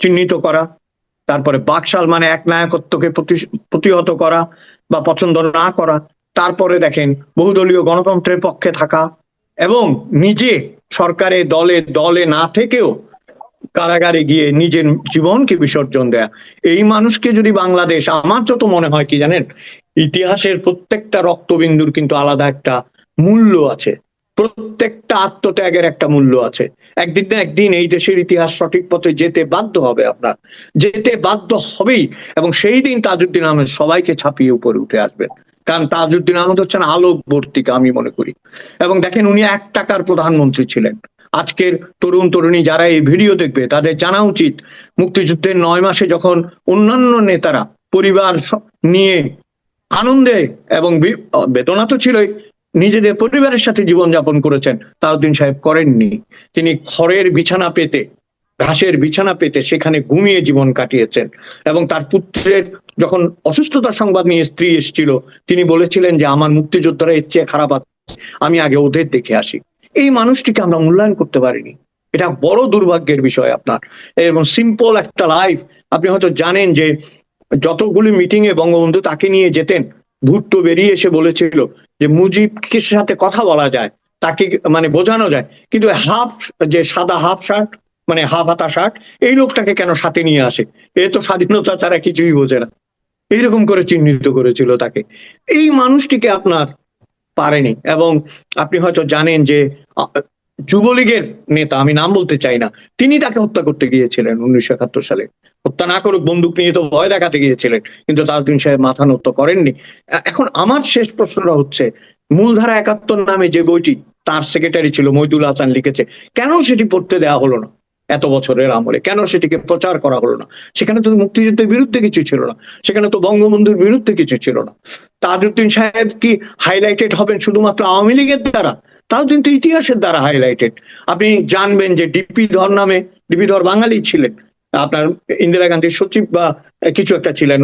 চিহ্নিত করা, তারপরে বাকশাল মানে এক নায়কত্বকে প্রতিহত করা বা পছন্দ না করা, তারপরে দেখেন বহুদলীয় গণতন্ত্রের পক্ষে থাকা এবং নিজে সরকারে দলে না থেকেও কারাগারে গিয়ে নিজের জীবনকে বিসর্জন দেয়া। এই মানুষকে যদি বাংলাদেশ, আমার যত মনে হয় কি জানেন, ইতিহাসের প্রত্যেকটা রক্তবিন্দুর কিন্তু আলাদা একটা মূল্য আছে, প্রত্যেকটা আত্মত্যাগের একটা মূল্য আছে। একদিন না একদিন এই দেশের ইতিহাস সঠিক পথে যেতে বাধ্য হবে, আপনার যেতে বাধ্য হবেই। এবং সেই দিন তাজউদ্দিন আহমেদ সবাইকে ছাপিয়ে উপরে উঠে আসবেন, কারণ তাজউদ্দিন আহমেদ হচ্ছেন আলোকবর্তিকা আমি মনে করি। এবং দেখেন উনি 1 টাকার প্রধানমন্ত্রী ছিলেন। আজকের তরুণ তরুণী যারা এই ভিডিও দেখবে তাদের জানা উচিত, মুক্তিযুদ্ধের 9 মাসে যখন অন্যান্য নেতারা পরিবার নিয়ে আনন্দে এবং বেদনা তো ছিলই, নিজেদের পরিবারের সাথে জীবনযাপন করেছেন, তাজউদ্দিন সাহেব করেননি। তিনি খড়ের বিছানা পেতে, ঘাসের বিছানা পেতে সেখানে ঘুমিয়ে জীবন কাটিয়েছেন। এবং তার পুত্রের যখন অসুস্থতার সংবাদ নিয়ে স্ত্রী এসেছিল, তিনি বলেছিলেন যে আমার মুক্তিযোদ্ধারা এর চেয়ে খারাপ আছে, আমি আগে ওদের দেখে আসি। এই মানুষটিকে আমরা মূল্যায়ন করতে পারিনি, এটা বড় দুর্ভাগ্যের বিষয় আপনার। এবং সিম্পল একটা লাইফ, আপনি হয়তো জানেন যে যতগুলি মিটিং এ বঙ্গবন্ধু তাকে নিয়ে যেতেন, ভুট্টো বেরিয়ে এসে বলেছিল যে মুজিবকে সাথে কথা বলা যায়, তাকে মানে বোঝানো যায়, কিন্তু যে সাদা হাফ শার্ট মানে হাফ হাতা শার্ট, এই লোকটাকে কেন সাথে নিয়ে আসে, এ তো স্বাধীনতা ছাড়া কিছুই বোঝে না, এইরকম করে চিহ্নিত করেছিল তাকে। এই মানুষটিকে আপনার পারেনি। এবং আপনি হয়তো জানেন যে যুবলীগের নেতা, আমি নাম বলতে চাই না, তিনি তাকে হত্যা করতে গিয়েছিলেন 1971 সালে। হত্যা না করুক, বন্দুক নিয়ে তো ভয় দেখাতে গিয়েছিলেন, কিন্তু তাজউদ্দিন সাহেব মাথা নত করেননি। এখন আমার শেষ প্রশ্নটা হচ্ছে, মূলধারা 71 নামে যে বইটি তার সেক্রেটারি ছিল মইদুল হাসান লিখেছে, কেন সেটি পড়তে দেওয়া হলো না এত বছরের আমলে? কেন সেটিকে প্রচার করা হলো না? সেখানে তো মুক্তিযুদ্ধের বিরুদ্ধে কিছু ছিল না, সেখানে তো বঙ্গবন্ধুর বিরুদ্ধে কিছু ছিল না। তাজউদ্দিন সাহেব কি হাইলাইটেড হবেন শুধুমাত্র আওয়ামী লীগের দ্বারা? তাও কিন্তু ইতিহাসের দ্বারা হাইলাইটেড। আপনি জানবেন যে ডিপি ধর নামে, ডিপি ধর বাঙালি ছিলেন, আপনার ইন্দিরা গান্ধীর সচিব বা কিছু একটা ছিলেন,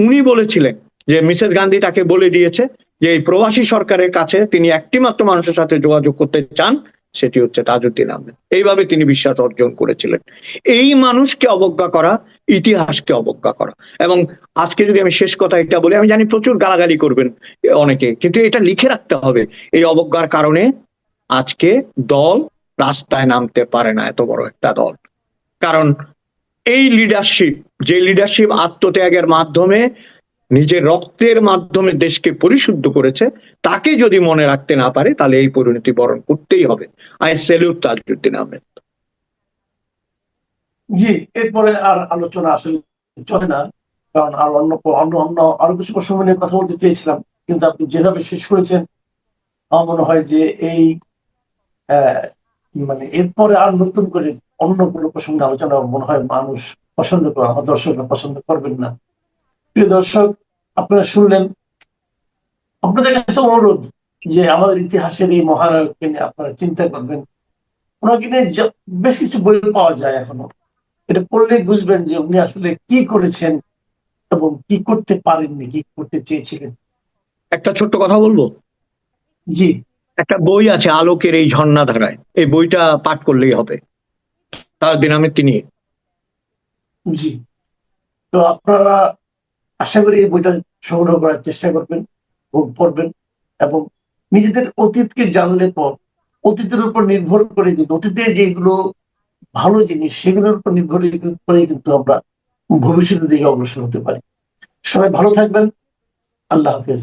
উনি বলেছিলেন যে মিসেস গান্ধী তাকে বলে দিয়েছে যে এই প্রবাসী সরকারের কাছে তিনি একটি মাত্র মানুষের সাথে যোগাযোগ করতে চান, সেটি হচ্ছে তাজউদ্দিন আহমেদ। এইভাবে তিনি বিশ্বাস অর্জন করেছিলেন। এই মানুষকে অবজ্ঞা করা, ইতিহাসকে অবজ্ঞা করা। এবং আজকে যদি আমি শেষ কথা এটা বলি, আমি জানি প্রচুর গালাগালি করবেন অনেকে, কিন্তু এটা লিখে রাখতে হবে, এই অবজ্ঞার কারণে আজকে দল রাস্তায় নামতে পারে না, এত বড় একটা দল। কারণ এই লিডারশিপ, যে লিডারশিপ আত্মত্যাগের মাধ্যমে নিজের রক্তের মাধ্যমে দেশকে পরিশুদ্ধ করেছে, তাকে যদি মনে রাখতে না পারে তাহলে এই পরিণতি বরণ করতেই হবে। I salute Tajuddin Ahmed. জি, এরপরে আর আলোচনা আসলে চলে না, কারণ আর অন্য অন্য অন্য আরো কিছু প্রসঙ্গ নিয়ে কথা বলতে চেয়েছিলাম, কিন্তু আপনি যেভাবে শেষ করেছেন আমার মনে হয় যে এই মানে এরপরে আর নতুন করে অন্য কোনো প্রসঙ্গে আলোচনা মনে হয় মানুষ পছন্দ করে, আমার দর্শকরা পছন্দ করবেন না। প্রিয় দর্শক, আপনারা শুনলেন, আপনাদের কাছে অনুরোধ যে আমাদের ইতিহাসের এই মহানায়ককে নিয়ে আপনারা চিন্তা করবেন। ওনাকে নিয়ে বেশ কিছু বই পাওয়া যায় এখনো, এটা পড়লেই বুঝবেন যে উনি আসলে কি করেছেন এবং কি করতে পারেননি, কি করতে চেয়েছিলেন। একটা ছোট্ট কথা বলবো। জি, একটা বই আছে আলোকের এই ঝর্ণাধারায়, এই বইটা পাঠ করলেই হবে, তাজউদ্দিন আহমেদ তিনি। জি, তো আপনারা আশা করি এই বইটা সংগ্রহ করার চেষ্টা করবেন, পড়বেন এবং নিজেদের অতীতকে জানলে পর অতীতের উপর নির্ভর করে, কিন্তু অতীতে যেগুলো ভালো জিনিস সেগুলোর উপর নির্ভর করে কিন্তু আমরা ভবিষ্যতের দিকে অগ্রসর হতে পারি। সবাই ভালো থাকবেন, আল্লাহ হাফেজ।